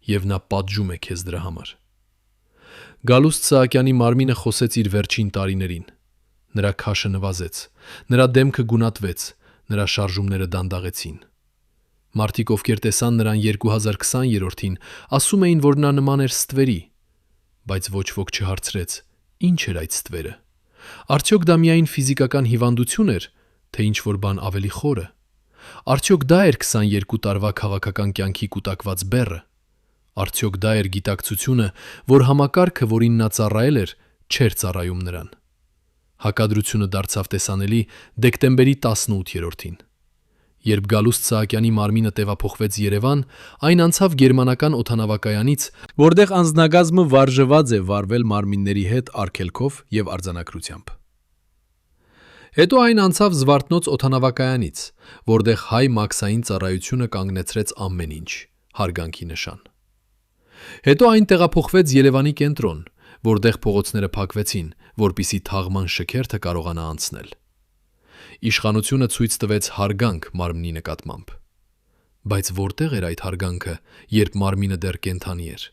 և նա պատժում է քեզ դրա համար։ Գալուստ Սահակյանի մարմինը խոսեց իր վերջին տարիներին։ Նրա քաշը նվազեց, նրա դեմքը գունատվեց, նրա շարժումները դանդաղեցին։ Մարդիկ, ովքեր տեսան նրան 2020-ին, ասում էին, որ նա նման էր ստվերի, բայց ոչ ոք չհարցրեց, ինչ էր այդ ստվերը։ Արդյոք դա միայն ֆիզիկական հիվանդություն էր, թե ինչ-որ բան ավելի խորը։ Արդյոք դա էր 22 տարվա քաղաքական կյանքի կուտակված բեռը։ Արդյոք դա էր գիտակցությունը, որ համակարգը, որին նա ծառայել էր, չէր ծառայում նրան։ Հակադրությունը դարձավ տեսանելի դեկտեմբերի 18-ին։ Երբ Գալուստ Սահակյանի մարմինը տեղափոխվեց Երևան, այն անցավ գերմանական օդանավակայանից, որտեղ անձնագազմը վարժված է վարվել մարմինների հետ արգելքով և արձանագրությամբ։ Հետո այն անցավ Զվարթնոց օդանավակայանից, որտեղ հայ մաքսային ծառայությունը կանգնեցրեց ամեն ինչ, հարգանքի նշան։ Հետո այն տեղափոխվեց Երևանի կենտրոն, որտեղ փողոցները փակվեցին, որպեսզի թաղման շքերթը կարողանա անցնել։ Իշխանությունը ցույց տվեց հարգանք մարմնի նկատմամբ։ Բայց որտեղ էր այդ հարգանքը, երբ մարմինը դեռ կենդանի էր։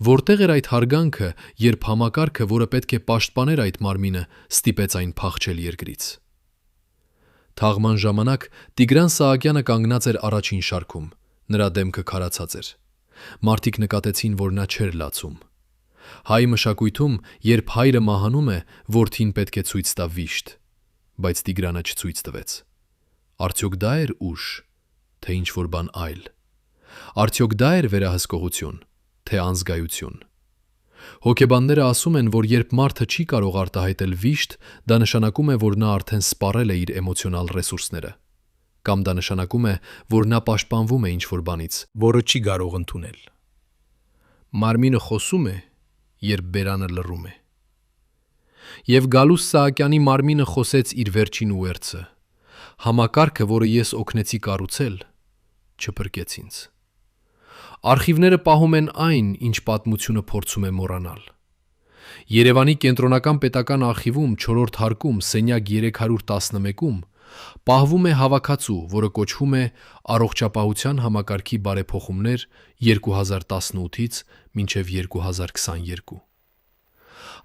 Որտեղ էր այդ հարգանքը, երբ համակարգը, որը պետք է պաշտպաներ այդ մարմինը, ստիպեց այն փախչել երկրից։ Թաղման ժամանակ Տիգրան Սահակյանը կանգնած էր առաջին շարքում, նրա դեմքը քարացած էր։ Մարդիկ նկատեցին, որ նա չէր լացում։ Հայ մշակույթում, երբ հայրը մահանում է, որդին պետք է ցույց տա վիշտ, բայց Տիգրանը չցույց տվեց։ Արդյոք դա էր ուժ, թե ինչ-որ բան այլ։ Արդյոք դա էր վերահսկողություն, թե անզգայություն։ Հոգեբանները ասում են, որ երբ մարդը չի կարող արտահայտել վիշտ, դա նշանակում է, որ նա արդեն սպառել է իր էմոցիոնալ ռեսուրսները, կամ դա նշանակում է, որ նա պաշտպանվում է ինչ-որ բանից, որը չի կարող ընդունել։ Մարմինը խոսում է, երբ բերանը լռում է։ Եվ Գալուստ Սահակյանի մարմինը խոսեց իր վերջին ուերձը. համակարգը, որը ես օգնեցի կառուցել, չփրկեց ինձ։ Արխիվները պահում են այն, ինչ պատմությունը փորձում է մոռանալ։ Երևանի կենտրոնական պետական արխիվում 4-րդ հարկում սենյակ 311-ում պահվում է հավաքածու, որը կոչվում է Առողջապահության համակարգի բարեփոխումներ 2018-ից մինչև 2022։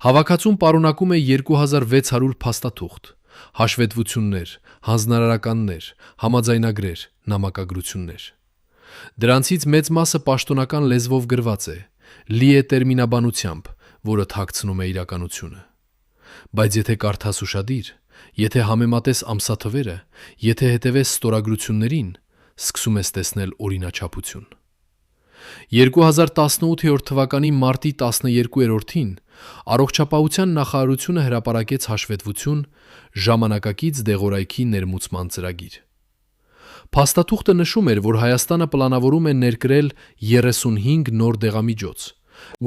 Հավաքածուն պարունակում է 2600 փաստաթուղթ, հաշվետվություններ, հանձնարարականներ, համաձայնագրեր, նամակագրություններ։ Դրանցից մեծ մասը պաշտոնական լեզվով գրված է, լի է տերմինաբանությամբ, որը թաքցնում է իրականությունը։ Բայց եթե կարդաս ուշադիր, եթե համեմատես ամսաթվերը, եթե հետևես ստորագրություններին, սկսում ես տեսնել օրինաչափություն։ 2018 թվականի մարտի 12-ին Առողջապահության նախարարությունը հրապարակեց հաշվետվություն ժամանակակից դեղորայքի ներմուծման ծրագիր։ Փաստաթուղթը նշում էր, որ Հայաստանը պլանավորում է ներկրել 35 նոր դեղամիջոց,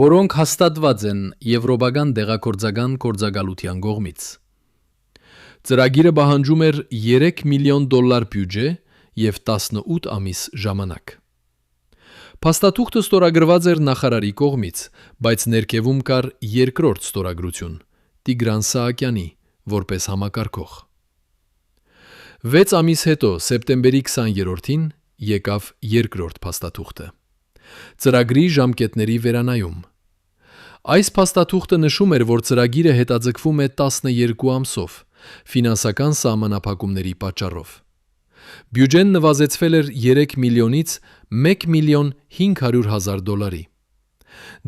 որոնք հաստատված են Եվրոպական դեղագործական գործակալության կողմից։ Ծրագիրը պահանջում էր $3 միլիոն բյուջե և 18 ամիս ժամանակ։ Փաստաթուղթը ստորագրված էր նախարարի կողմից, բայց ներքևում կար երկրորդ ստորագրություն՝ Տիգրան Սահակյանի, որպես համակարգող։ 6 ամիս հետո, սեպտեմբերի 20-ին, եկավ երկրորդ փաստաթուղթը։ Ծրագրի ժամկետների վերանայում։ Այս փաստաթուղթը նշում էր, որ ծրագիրը հետաձգվում է 12 ամսով, ֆինանսական սահմանափակումների պատճառով։ Բյուջեն նվազեցվել էր $3 միլիոնից $1 միլիոն $500,000։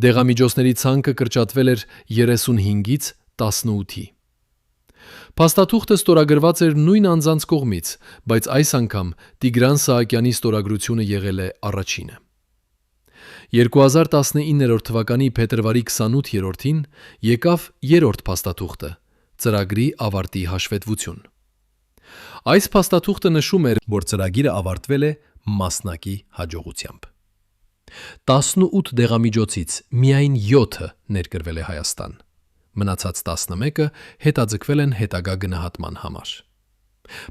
Դեղամիջոցների ցանկը կրճատվել էր 35-ից 18-ի։ Փաստաթուղթը ստորագրված էր նույն անձանց կողմից, բայց այս անգամ Տիգրան Սահակյանի ստորագրությունը եղել է առաջինը։ 2019 թվականի փետրվարի 28-ին եկավ երրորդ փաստաթուղթը՝ ծրագրի ավարտի հաշվետվություն։ Այս փաստաթուղթը նշում էր, որ ծրագիրը ավարտվել է մասնակի հաջողությամբ։ 18 դեղամիջոցից միայն 7-ը ներկրվել է Հայաստան։ Մնացած 11-ը հետաձգվել են հետագա գնահատման համար։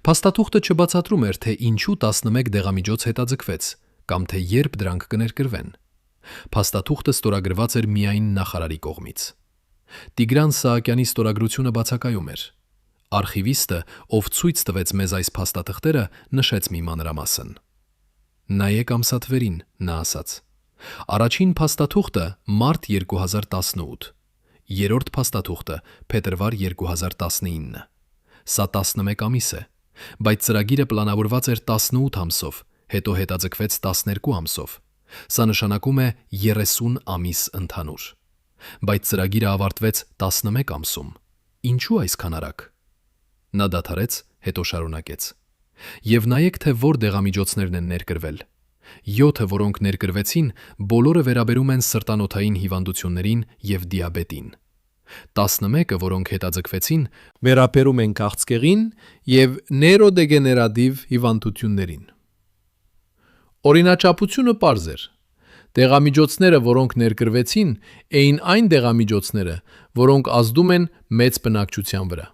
Փաստաթուղթը չբացատրում էր, թե ինչու 11 դեղամիջոց հետաձգվեց կամ թե երբ դրանք կներկրվեն։ Փաստաթուղթը ստորագրված էր միայն նախարարի կողմից։ Տիգրան Սահակյանի ստորագրությունը բացակայում էր։ Արխիվիստը, ով ցույց տվեց մեզ այս փաստաթղթերը, նշեց մի մանրամասն։ «Նայեք ամսաթվերին», նա ասաց։ Առաջին փաստաթուղթը մարտ 2018, երրորդ փաստաթուղթը փետրվար 2019։ Սա 11 ամիս է, բայց ծրագիրը պլանավորված էր 18 ամսով, հետո հետաձգվեց 12 ամսով։ Սա նշանակում է 30 ամիս ընդհանուր։ Բայց ծրագիրը ավարտվեց 11 ամսում։ Ինչու այսքան արագ։ Նա դադարեց, հետո շարունակեց։ Եվ նայեք, թե որ դեղամիջոցներն են ներկրվել։ 7-ը, որոնք ներկրվեցին, բոլորը վերաբերում են սրտանոթային հիվանդություններին և դիաբետին։ 11-ը, որոնք հետաձգվեցին, վերաբերում են քաղցկեղին և նեյրոդեգեներատիվ հիվանդություններին։ Օրինաչափությունը պարզ էր։ Դեղամիջոցները, որոնք ներկրվեցին, էին այն դեղամիջոցները, որոնք ազդում են մեծ բնակչության վրա։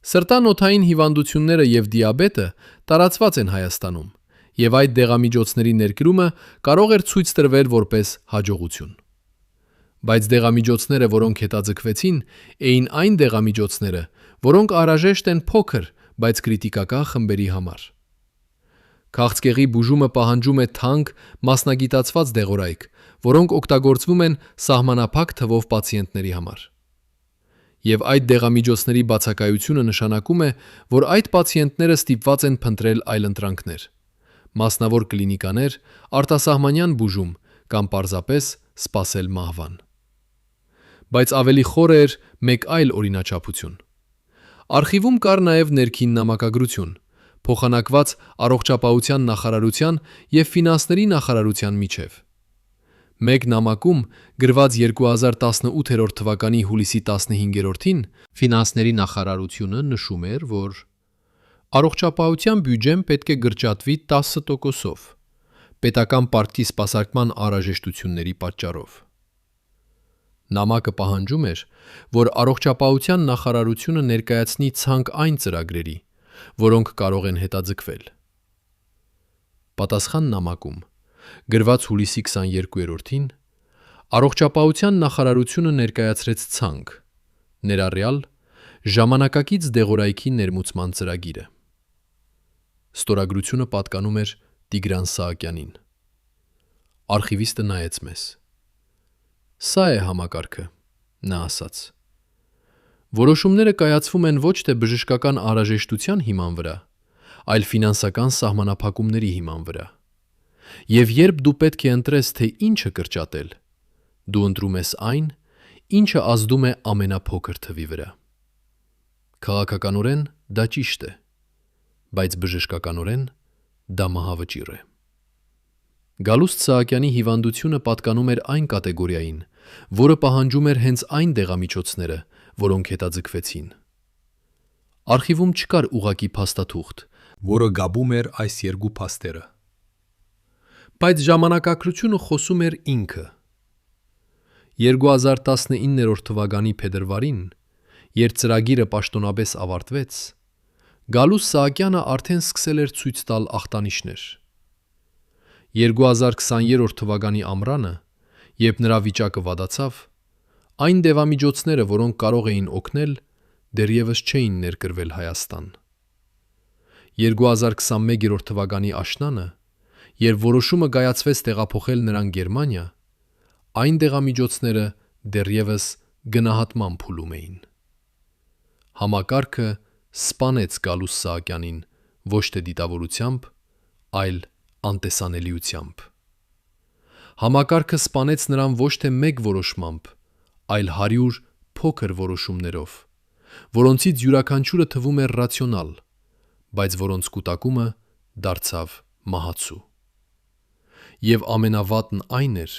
Սրտանոթային հիվանդությունները և դիաբետը տարածված են Հայաստանում, և այդ դեղամիջոցների ներկրումը կարող էր ցույց տրվել որպես հաջողություն։ Բայց դեղամիջոցները, որոնք հետաձգվեցին, էին այն դեղամիջոցները, որոնք անհրաժեշտ են փոքր, բայց կրիտիկական խմբերի համար։ Քաղցկեղի բուժումը պահանջում է թանկ, մասնագիտացված դեղորայք, որոնք օգտագործվում են սահմանափակ թվով պացիենտների համար։ Եվ այդ դեղամիջոցների բացակայությունը նշանակում է, որ այդ պացիենտները ստիպված են փնտրել այլընտրանքներ՝ մասնավոր կլինիկաներ, արտասահմանյան բուժում կամ պարզապես սպասել մահվան։ Բայց ավելի խորը էր մեկ այլ օրինաչափություն։ Արխիվում կար նաև ներքին նամակագրություն, փոխանակված Առողջապահության նախարարության և Ֆինանսների նախարարության միջև։ Մեկ նամակում, գրված 2018 թվականի հուլիսի 15-ին, Ֆինանսների նախարարությունը նշում էր, որ Առողջապահության բյուջեն պետք է գրճատվի 10%-ով պետական պարտքի սպասարկման անհրաժեշտությունների պատճառով։ Նամակը պահանջում էր, որ Առողջապահության նախարարությունը ներկայացնի ցանկ այն ծրագրերի, որոնք կարող են հետաձգվել։ Պատասխան նամակում, գրված հուլիսի 22-ին, Առողջապահության նախարարությունը ներկայացրեց ցանկ, ներառյալ ժամանակակից դեղորայքի ներմուծման ծրագիրը։ Ստորագրությունը պատկանում էր Տիգրան Սահակյանին։ Արխիվիստը նայեց մեզ։ «Սա է համակարգը», նա ասաց։ Որոշումները կայացվում են ոչ թե բժշկական անհրաժեշտության հիման վրա, այլ ֆինանսական սահմանափակումների հիման վրա։ Եվ երբ դու պետք է ընտրես, թե ինչը կրճատել, դու ընտրում ես այն, ինչը ազդում է ամենափոքր թվի վրա։ Քաղաքականորեն դա ճիշտ է, բայց բժշկականորեն դա մահավճիռ է։ Գալուստ Սահակյանի հիվանդությունը պատկանում էր այն կատեգորիային, որը պահանջում էր հենց այն դեղամիջոցները, որոնք հետաձգվեցին։ Արխիվում չկար ուղղակի փաստաթուղթ, որը գաբում էր այս երկու փաստերը։ Բայց ժամանակակրությունը խոսում էր ինքը։ 2019 թվականի փետրվարին, երբ ծրագիրը պաշտոնապես ավարտվեց, Գալուստ Սահակյանը արդեն սկսել էր ցույց տալ ախտանիշներ։ 2020 թվականի ամռանը, երբ նրա վիճակը վատացավ, այն դեղամիջոցները, որոնք կարող էին օգնել, դեռևս չէին ներկրվել Հայաստան։ 2021 թվականի աշնանը, երբ որոշումը կայացվեց տեղափոխել նրան Գերմանիա, այն դեղամիջոցները դեռևս գնահատման փուլում էին։ Համակարգը սպանեց Գալուստ Սահակյանին ոչ թե դիտավորությամբ, այլ անտեսանելիությամբ։ Համակարգը սպանեց նրան ոչ թե մեկ որոշմամբ, այլ 100 փոքր որոշումներով, որոնցից յուրաքանչյուրը թվում էր ռացիոնալ, բայց որոնց կուտակումը դարձավ մահացու։ Եվ ամենավատն այն էր,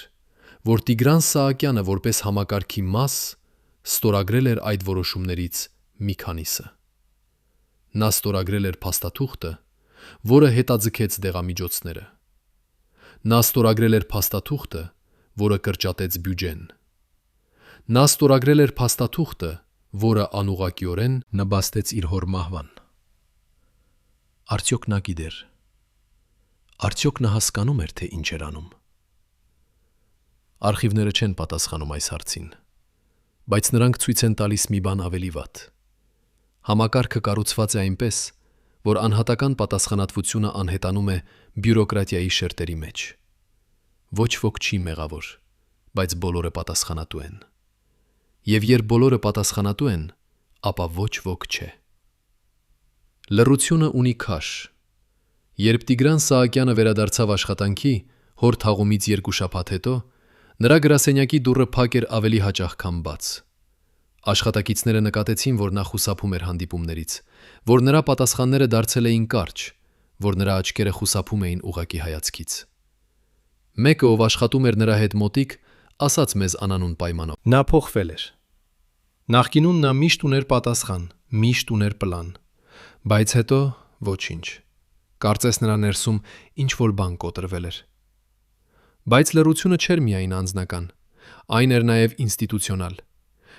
որ Տիգրան Սահակյանը որպես համակարգի մաս ստորագրել էր այդ որոշումներից մի քանիսը։ Նա ստորագրել էր փաստաթուղթը, որը հետաձգեց դեղամիջոցները։ Նա ստորագրել էր փաստաթուղթը, որը կրճատեց բյուջեն։ Նա ստորագրել էր փաստաթուղթը, որը անուղղակիորեն նպաստեց իր հոր մահվան։ Արդյոք նա գիտեր։ Արդյոք նա հասկանում էր, թե ինչ էր անում։ Արխիվները չեն պատասխանում այս հարցին, բայց նրանք ցույց են տալիս մի բան ավելի վատ։ Համակարգը կառուցված է այնպես, որ անհատական պատասխանատվությունը անհետանում է բյուրոկրատիայի շերտերի մեջ։ Ոչ ոք չի մեղավոր, բայց բոլորը պատասխանատու են։ Եվ երբ բոլորը պատասխանատու են, ապա ոչ ոք չէ։ Լռությունը ունի քաշ։ Երբ Տիգրան Սահակյանը վերադարձավ աշխատանքի, հոր թաղումից 2 շաբաթ հետո, նրա գրասենյակի դուռը փակ էր ավելի հաճախ, քան բաց։ Աշխատակիցները նկատեցին, որ նա խուսափում էր հանդիպումներից, որ նրա պատասխանները դարձել էին կարճ, որ նրա աչքերը խուսափում էին ուղղակի հայացքից։ Մեկը, ով աշխատում էր նրա հետ մոտիկ, ասաց մեզ անանուն պայմանով. Նա փոխվել էր։ Նախկինում նա միշտ ուներ պատասխան, միշտ ուներ պլան, բայց հետո ոչինչ։ Կարծես նրա ներսում ինչ-որ բան կոտրվել էր։ Բայց լռությունը չէր միայն անձնական, այն էր նաև ինստիտուցիոնալ։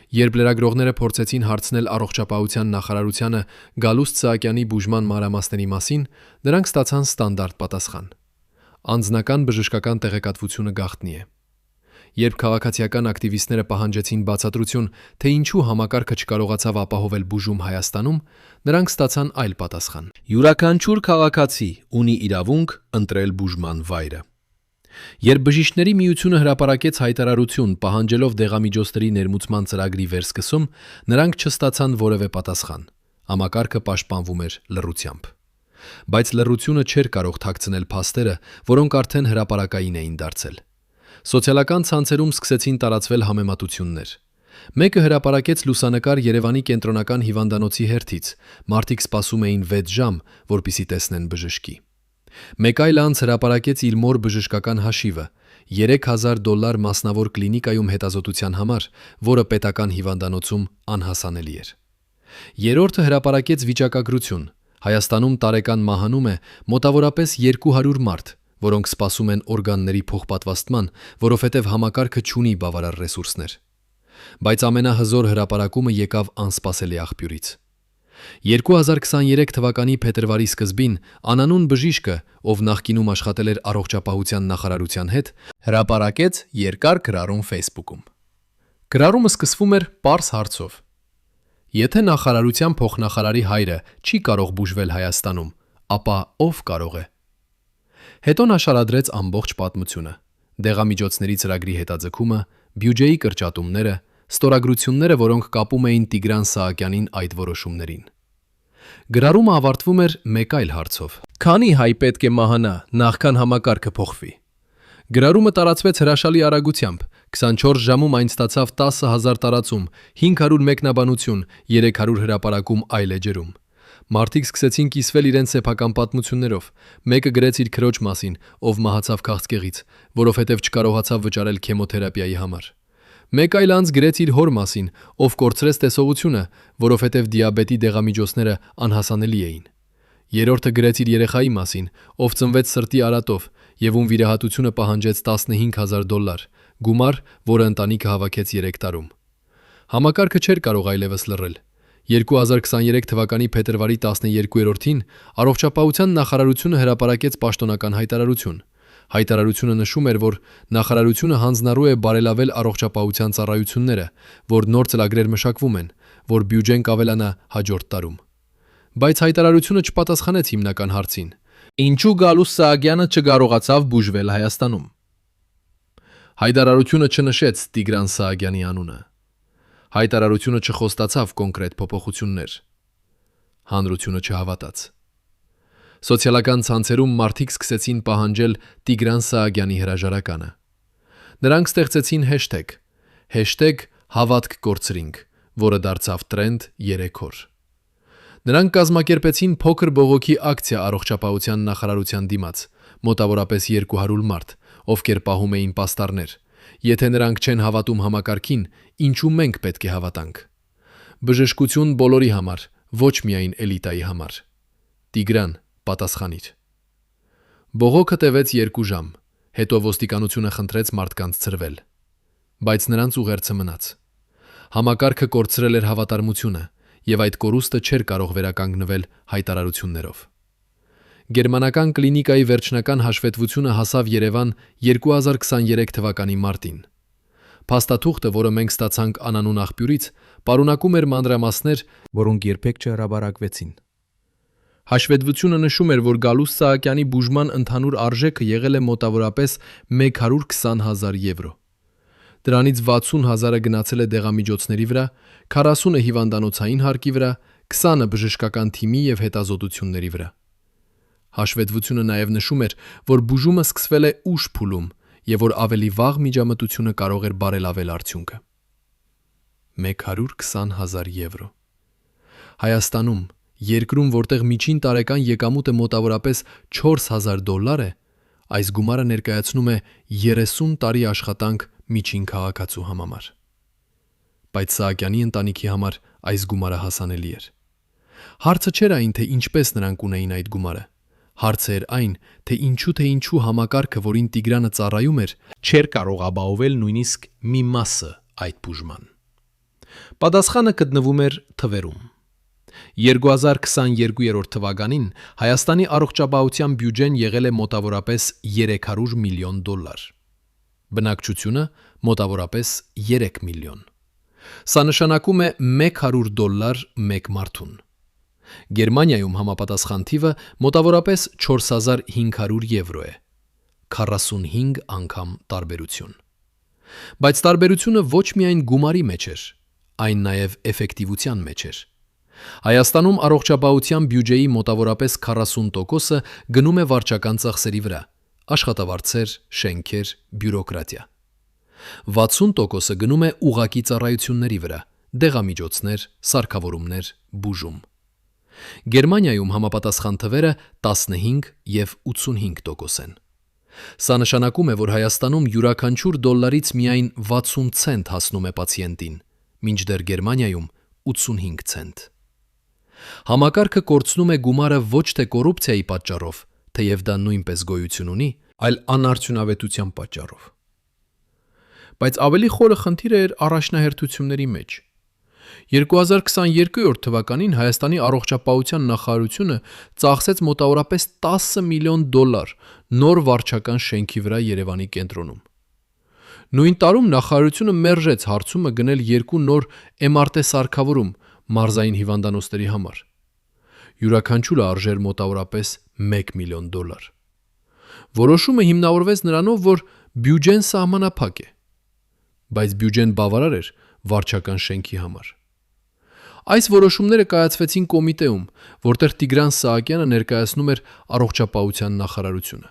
Երբ լրագրողները փորձեցին հարցնել առողջապահության նախարարությանը Գալուստ Սահակյանի բուժման մանրամասների մասին, նրանք ստացան ստանդարտ պատասխան. անձնական բժշկական տեղեկատվությունը գաղտնի է։ Երբ քաղաքացիական ակտիվիստները պահանջեցին բացատրություն, թե ինչու համակարգը չկարողացավ ապահովել բուժում Հայաստանում, նրանք ստացան այլ պատասխան. յուրաքանչյուր քաղաքացի ունի իրավունք ընտրել բուժման վայրը։ Երբ Բժիշկների միությունը հրապարակեց հայտարարություն պահանջելով դեղամիջոցների ներմուծման ծրագրի վերսկսում, նրանք չստացան որևէ պատասխան։ Համակարգը պաշտպանվում էր լռությամբ։ Բայց լռությունը չէր կարող թաքցնել փաստերը, որոնք արդեն հրապարակային էին դարձել։ Սոցիալական ցանցերում սկսեցին տարածվել համեմատություններ։ Մեկը հրապարակեց լուսանկար Երևանի կենտրոնական հիվանդանոցի հերթից, մարդիկ սպասում էին 6 ժամ, որպեսզի տեսնեն բժշկի։ Մեկ այլ անձ հրապարակեց իր մոր բժշկական հաշիվը՝ $3000 մասնավոր կլինիկայում հետազոտության համար, որը պետական հիվանդանոցում անհասանելի էր։ Երրորդը հրապարակեց վիճակագրություն. Հայաստանում տարեկան մահանում է մոտավորապես 200 մարդ, որոնք սպասում են օրգանների փոխպատվաստման, որովհետև համակարգը չունի բավարար ռեսուրսներ։ Բայց ամենահզոր հրապարակումը եկավ անսպասելի աղբյուրից։ 2023 թվականի փետրվարի սկզբին անանուն բժիշկը, ով նախկինում աշխատել էր առողջապահության նախարարության հետ, հրապարակեց երկար գրառում Facebook-ում։ Գրառումը սկսվում էր պարզ հարցով. Եթե նախարարության փոխնախարարի հայրը չի կարող բուժվել Հայաստանում, ապա ով կարող է։ Հետո նա շարադրեց ամբողջ պատմությունը՝ դեղամիջոցների ծրագրի հետաձգումը, բյուջեի կրճատումները, ստորագրությունները, որոնք կապում էին Տիգրան Սահակյանին այդ որոշումներին։ Գրառումը ավարտվում էր մեկ այլ հարցով. Քանի հայ պետք է մահանա, նախքան համակարգը փոխվի։ Գրառումը տարածվեց հրաշալի արագությամբ, 24 ժամում այն ստացավ 10,000 տարածում, 500 մեկնաբանություն, 300 հրապարակում այլ էջերում։ Մարդիկ սկսեցին կիսվել իրենց սեփական պատմություններով։ Մեկը գրեց իր քրոջ մասին, ով մահացավ քաղցկեղից, որովհետև չկարողացավ վճարել քեմոթերապիայի համար։ Մեկ այլ անձ գրեց իր հոր մասին, ով կորցրեց տեսողությունը, որովհետև դիաբետի դեղամիջոցները անհասանելի էին։ Երրորդը գրեց իր երեխայի մասին, ով ծնվեց սրտի արատով եւ ում վիրահատությունը պահանջեց $15,000, գումար, որը ընտանիքը հավաքեց 3 տարում։ Համակարգը չէր կարող այլևս լռել։ 2023 թվականի փետրվարի 12-ին առողջապահության նախարարությունը հրապարակեց պաշտոնական հայտարարություն։ Հայտարարությունը նշում էր, որ նախարարությունը հանձնառու է բարելավել առողջապահության ծառայությունները, որ նոր ծրագրեր մշակվում են, որ բյուջեն կավելանա հաջորդ տարում։ Բայց հայտարարությունը չպատասխանեց հիմնական հարցին. ինչու Գալուստ Սահակյանը չկարողացավ բուժվել Հայաստանում։ Հայտարարությունը չնշեց Տիգրան Սահակյանի անունը։ Հայտարարությունը չխոստացավ կոնկրետ փոփոխություններ։ Հանրությունը չհավատաց։ Սոցիալական ցանցերում մարդիկ սկսեցին պահանջել Տիգրան Սահակյանի հրաժարականը։ Նրանք ստեղծեցին hashtag հավատք կորցրինք, որը դարձավ տրենդ 3 օր։ Նրանք կազմակերպեցին փոքր բողոքի ակցիա առողջապահության նախարարության դիմաց, մոտավորապես 200 մարդ, ովքեր պահում էին պաստառներ։ Եթե նրանք չեն հավատում համակարգին, ինչու մենք պետք է հավատանք։ Բժշկություն բոլորի համար, ոչ միայն էլիտայի համար։ Տիգրան, պատասխանիր։ Բողոքը տևեց 2 ժամ, հետո ոստիկանությունը խնդրեց մարդկանց ցրվել։ Բայց նրանց ուղերձը մնաց։ Համակարգը կորցրել էր հավատարմությունը, եւ այդ կորուստը չէր կարող վերականգնվել հայտարարություններով։ Գերմանական կլինիկայի վերջնական հաշվետվությունը հասավ Երևան 2023 թվականի մարտին։ Փաստաթուղթը, որը մենք ստացանք անանուն աղբյուրից, պարունակում էր մանրամասներ, որոնք երբեք չհրաբարակվեցին։ Հաշվետվությունը նշում էր, որ Գալուստ Սահակյանի բուժման ընդհանուր արժեքը եղել է մոտավորապես 120,000 եվրո։ Դրանից 60,000-ը գնացել է դեղամիջոցների վրա, 40-ը հիվանդանոցային հարկի վրա, 20-ը բժշկական թիմի եւ հետազոտությունների վրա։ Հաշվետվությունը նաև նշում էր, որ բուժումը սկսվել է ուշ փուլում եւ որ ավելի վաղ միջամտությունը կարող էր բարելավել արդյունքը։ 120,000 եվրո։ Հայաստանում, երկրում, որտեղ միջին տարեկան եկամուտը մոտավորապես $4,000 է, այս գումարը ներկայացնում է 30 տարի աշխատանք միջին քաղաքացու համար։ Բայց Սահակյանի ընտանիքի համար այս գումարը հասանելի էր։ Հարցը չէր այն, թե ինչպես նրանք ունեին այդ գումարը։ Հարցը էր այն, թե ինչու համակարգը, որին Տիգրանը ծառայում էր, չէր կարող ապահովել նույնիսկ մի մասը այդ բուժման։ Պատասխանը գտնվում էր թվերում։ 2022 թվականին Հայաստանի առողջապահության բյուջեն եղել է մոտավորապես $300 միլիոն։ Բնակչությունը մոտավորապես 3 միլիոն։ Սա նշանակում է $100 մեկ մարդուն։ Գերմանիայում համապատասխան թիվը մոտավորապես 4500 եվրո է։ 45 անգամ տարբերություն։ Բայց տարբերությունը ոչ միայն գումարի մեջ էր, այն նաև էֆեկտիվության մեջ էր։ Հայաստանում առողջապահության բյուջեի մոտավորապես 40%-ը գնում է վարչական ծախսերի վրա՝ աշխատավարձեր, շենքեր, բյուրոկրատիա։ 60%-ը գնում է ուղղակի ծառայությունների վրա՝ դեղամիջոցներ, սարքավորումներ, բուժում։ Գերմանիայում համապատասխան թվերը 15 եւ 85% են։ Սա նշանակում է, որ Հայաստանում յուրաքանչյուր դոլարից միայն 60 ցենտ հասնում է պացիենտին, մինչդեռ Գերմանիայում 85 ցենտ։ Համակարգը կորցնում է գումարը ոչ թե կոռուպցիայի պատճառով, թեև դա նույնպես գոյություն ունի, այլ անարդյունավետության պատճառով։ Բայց ավելի խորը խնդիրը էր առաջնահերթությունների մեջ։ 2022 թվականին Հայաստանի առողջապահության նախարարությունը ծախսեց մոտավորապես $10 միլիոն նոր վարչական շենքի վրա Երևանի կենտրոնում։ Նույն տարում նախարարությունը մերժեց հարցումը գնել 2 նոր MRT սարքավորում մարզային հիվանդանոցների համար։ Յուրաքանչյուրը արժեր մոտավորապես $1 միլիոն։ Որոշումը հիմնավորվեց նրանով, որ բյուջեն սահմանափակ է, բայց բյուջեն բավարար էր վարչական շենքի համար։ Այս որոշումները կայացվեցին կոմիտեում, որտեղ Տիգրան Սահակյանը ներկայացնում էր առողջապահության նախարարությունը։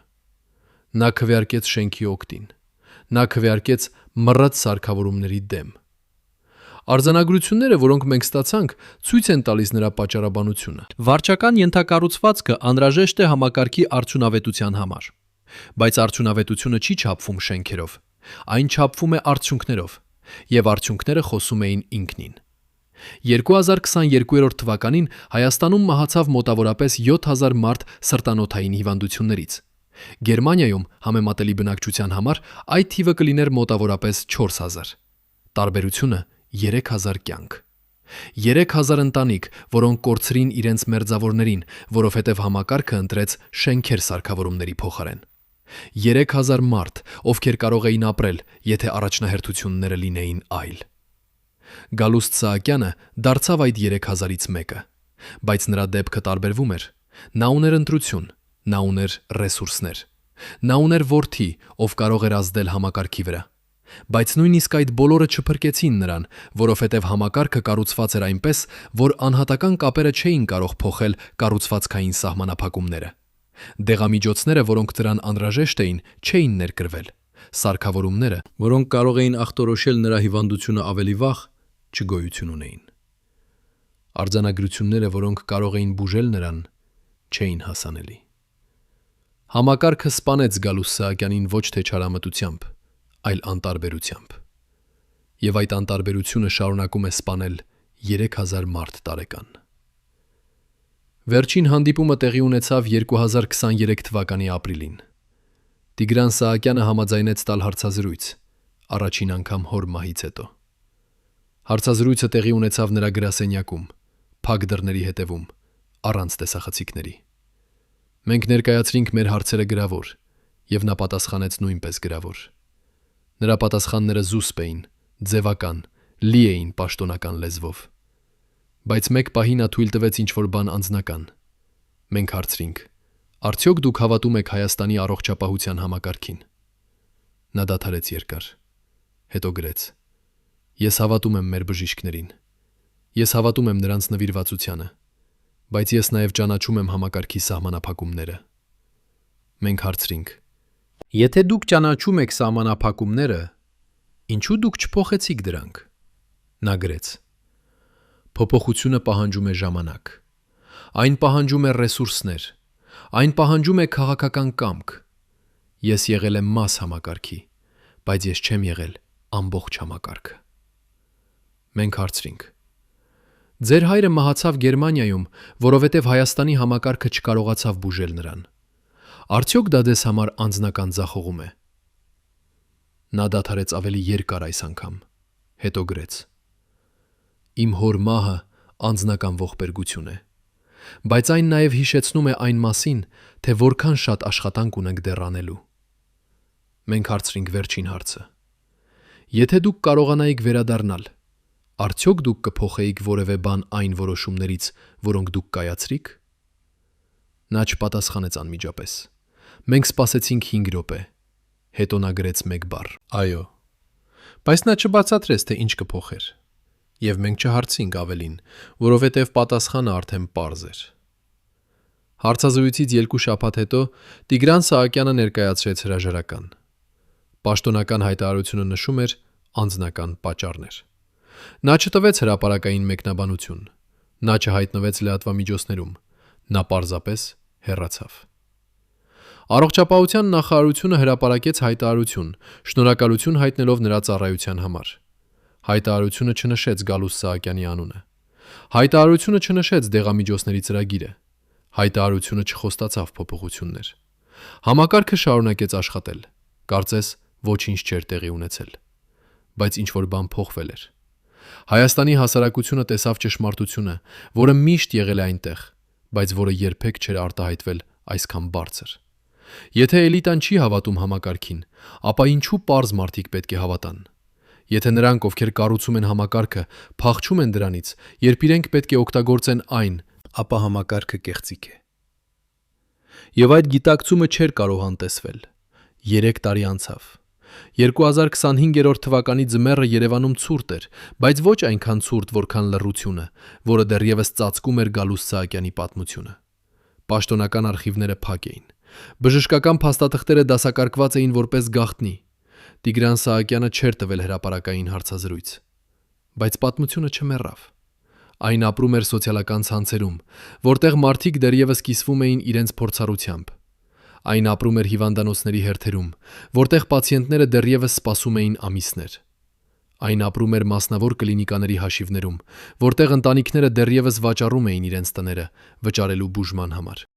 Նա քվեարկեց շենքի օգտին։ Նա քվեարկեց մռած սարքավորումների դեմ։ Արձանագրությունները, որոնք մենք ստացանք, ցույց են տալիս նրա պատճառաբանությունը։ Վարչական ենթակառուցվածքը անհրաժեշտ է համակարգի արդյունավետության համար, բայց արդյունավետությունը չի չափվում շենքերով, այն չափվում է արդյունքներով, եւ արդյունքները խոսում էին ինքնին։ 2022 թվականին Հայաստանում մահացավ մոտավորապես 7000 մարդ սրտանոթային հիվանդություններից։ Գերմանիայում համեմատելի բնակչության համար այդ թիվը կլիներ մոտավորապես 4000։ Տարբերությունը 3000 կյանք։ 3000 ընտանիք, որոնք կորցրին իրենց մերձավորներին, որովհետև համակարգը ընտրեց շենքեր սարքավորումների փոխարեն։ 3000 մարդ, ովքեր կարող էին ապրել, եթե առաջնահերթությունները լինեին այլ։ Գալուստ Սահակյանը դարձավ այդ 3000-ից մեկը, բայց նրա դեպքը տարբերվում էր։ Նա ուներ ընտրություն, նա ուներ ռեսուրսներ։ Նա ուներ որդի, ով կարող էր ազդել համակարգի վրա։ Բայց նույնիսկ այդ բոլորը չփրկեցին նրան, որովհետև համակարգը կառուցված էր այնպես, որ անհատական կապերը չէին կարող փոխել կառուցվածքային սահմանափակումները։ Դեղամիջոցները, որոնք դրան անհրաժեշտ էին, չէին ներկրվել, Սարքավորումները, որոնք կարող էին ախտորոշել նրա հիվանդությունը ավելի վաղ, չգոյություն ունեին։ Արձանագրությունները, որոնք կարող էին բուժել նրան, չէին հասանելի։ Համակարգը սպանեց Գալուս Սահակյանին ոչ թե չարամտությամբ, այլ անտարբերությամբ։ Եվ այդ անտարբերությունը շարունակում է սպանել 3000 մարդ տարեկան։ Վերջին հանդիպումը տեղի ունեցավ 2023 թվականի ապրիլին։ Տիգրան Սահակյանը համաձայնեց տալ հարցազրույց, առաջին անգամ հոր մահից հետո։ Հարցազրույցը տեղի ունեցավ նրա գրասենյակում, փակ դռների հետևում, առանց տեսախցիկների։ Մենք ներկայացրինք մեր հարցերը գրավոր, եւ նա պատասխանեց նույնպես գրավոր։ Նրա պատասխանները զուսպ էին, ձևական, լի էին պաշտոնական լեզվով։ Բայց մեկ պահի նա թույլ տվեց ինչ-որ բան անձնական։ Մենք հարցրինք. «Արդյոք դուք հավատում եք Հայաստանի առողջապահության համակարգին»։ Նա դադարեց երկար։ Հետո գրեց. «Ես հավատում եմ մեր բժիշկներին։ Ես հավատում եմ նրանց նվիրվածությանը, բայց ես նաև ճանաչում եմ համակարգի սահմանափակումները»։ Մենք հարցրինք. «Եթե դուք ճանաչում եք սահմանափակումները, ինչու դուք չփոխեցիք դրանք»։ Նա գրեց. «Փոփոխությունը պահանջում է ժամանակ։ Այն պահանջում է ռեսուրսներ։ Այն պահանջում է քաղաքական կամք։ Ես եղել եմ մաս համակարգի, բայց ես չեմ եղել ամբողջ համակարգը»։ Մենք հարցրինք. «Ձեր հայրը մահացավ Գերմանիայում, որովհետև Հայաստանի համակարգը չկարողացավ բուժել նրան։ Արդյոք դա ձեզ համար անձնական ձախողում է»։ Նա դադարեց ավելի երկար այս անգամ։ Հետո գրեց. «Իմ հոր մահը անձնական ողբերգություն է, բայց այն նաև հիշեցնում է այն մասին, թե որքան շատ աշխատանք ունենք դեռ անելու»։ Մենք հարցրինք վերջին հարցը. «Եթե դուք կարողանայիք վերադառնալ, արդյոք դուք կփոխեիք որևէ բան այն որոշումներից, որոնք դուք կայացրիք»։ Նա չպատասխանեց անմիջապես։ Մենք սպասեցինք 5 րոպե։ Հետո նա գրեց մեկ բառ. «Այո»։ Բայց նա չբացատրեց, թե ինչ կփոխեր։ Եվ մենք չհարցինք ավելին, որովհետև պատասխանը արդեն պարզ էր։ Հարցազրույցից 2 շաբաթ հետո Տիգրան Սահակյանը ներկայացրեց հրաժարական։ Պաշտոնական հայտարարությունը նշում էր անձնական պատճառներ։ Նա չտվեց հրապարակային մեկնաբանություն։ Նա չհայտնվեց լրատվամիջոցներում։ Նա պարզապես հեռացավ։ Առողջապահության նախարարությունը հրապարակեց հայտարարություն, շնորհակալություն հայտնելով նրա ծառայության համար։ Հայտարարությունը չնշեց Գալուս Սահակյանի անունը։ Հայտարարությունը չնշեց դեղամիջոցների ծրագիրը։ Հայտարարությունը չխոստացավ փոփոխություններ։ Համակարգը շարունակեց աշխատել։ Կարծես ոչինչ չէր տեղի ունեցել։ Բայց ինչ-որ բան փոխվել էր։ Հայաստանի հասարակությունը տեսավ ճշմարտությունը, որը միշտ եղել է այնտեղ, բայց որը երբեք չէր արտահայտվել այսքան բարձր։ Եթե էլիտան չի հավատում համակարգին, ապա ինչու պարզ մարդիկ պետք է հավատան։ Եթե նրանք, ովքեր կառուցում են համակարգը, փախչում են դրանից, երբ իրենք պետք է օգտագործեն այն, ապա համակարգը կեղծիք է։ Եվ այդ գիտակցումը չէր կարող անտեսվել։ 3 տարի անցավ։ 2025 թվականի ձմեռը Երևանում ցուրտ էր, բայց ոչ այնքան ցուրտ, որքան լռությունը, որը դեռևս ծածկում էր Գալուս Սահակյանի պատմությունը։ Պաշտոնական արխիվները փակ էին։ Բժշկական փաստաթղթերը դասակարգված էին որպես գաղտնի։ Տիգրան Սահակյանը չէր տվել հրապարակային հարցազրույց։ Բայց պատմությունը չմեռավ։ Այն ապրում էր սոցիալական ցանցերում, որտեղ մարդիկ դեռևս կիսվում էին իրենց փորձառությամբ։ Այն ապրում էր հիվանդանոցների հերթերում, որտեղ պացիենտները դեռևս սպասում էին ամիսներ։ Այն ապրում էր մասնավոր կլինիկաների հաշիվներում, որտեղ ընտանիքները դեռևս վաճառում էին իրենց տները վճարելու բուժման համար։